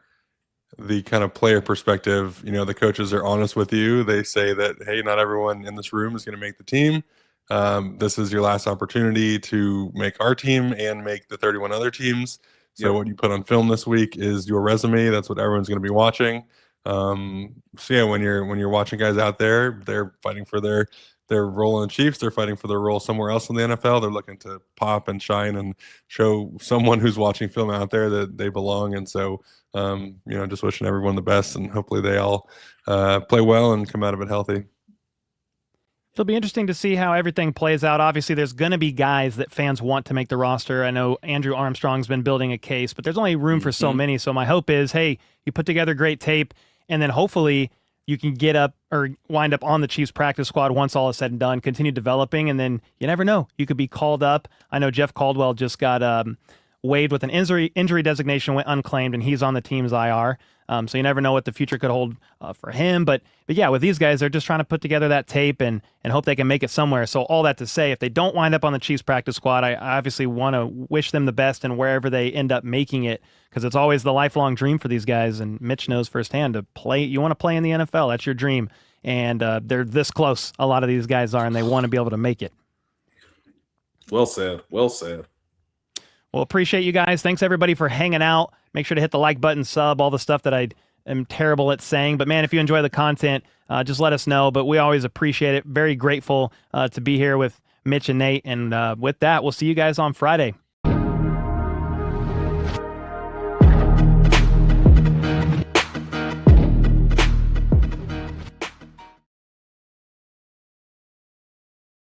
the kind of player perspective, the coaches are honest with you. They say that, hey, not everyone in this room is going to make the team. This is your last opportunity to make our team and make the 31 other teams. So what you put on film this week is your resume. That's what everyone's going to be watching. So yeah, when you're watching guys out there, they're fighting for their role in the Chiefs. They're fighting for their role somewhere else in the NFL. They're looking to pop and shine and show someone who's watching film out there that they belong. And so, just wishing everyone the best, and hopefully they all play well and come out of it healthy. It'll be interesting to see how everything plays out. Obviously, there's going to be guys that fans want to make the roster. I know Andrew Armstrong's been building a case, but there's only room for so many. So my hope is, hey, you put together great tape, and then hopefully you can get up or wind up on the Chiefs practice squad once all is said and done, continue developing, and then you never know. You could be called up. I know Jeff Caldwell just got waived with an injury designation, went unclaimed, and he's on the team's IR. So you never know what the future could hold for him. But yeah, with these guys, they're just trying to put together that tape and hope they can make it somewhere. So all that to say, if they don't wind up on the Chiefs practice squad, I obviously want to wish them the best and wherever they end up making it, because it's always the lifelong dream for these guys. And Mitch knows firsthand to play. You want to play in the NFL. That's your dream. And they're this close. A lot of these guys are, and they want to be able to make it. Well said. Well said. Well, appreciate you guys. Thanks, everybody, for hanging out. Make sure to hit the like button, sub, all the stuff that I am terrible at saying. But, man, if you enjoy the content, just let us know. But we always appreciate it. Very grateful to be here with Mitch and Nate. And with that, we'll see you guys on Friday.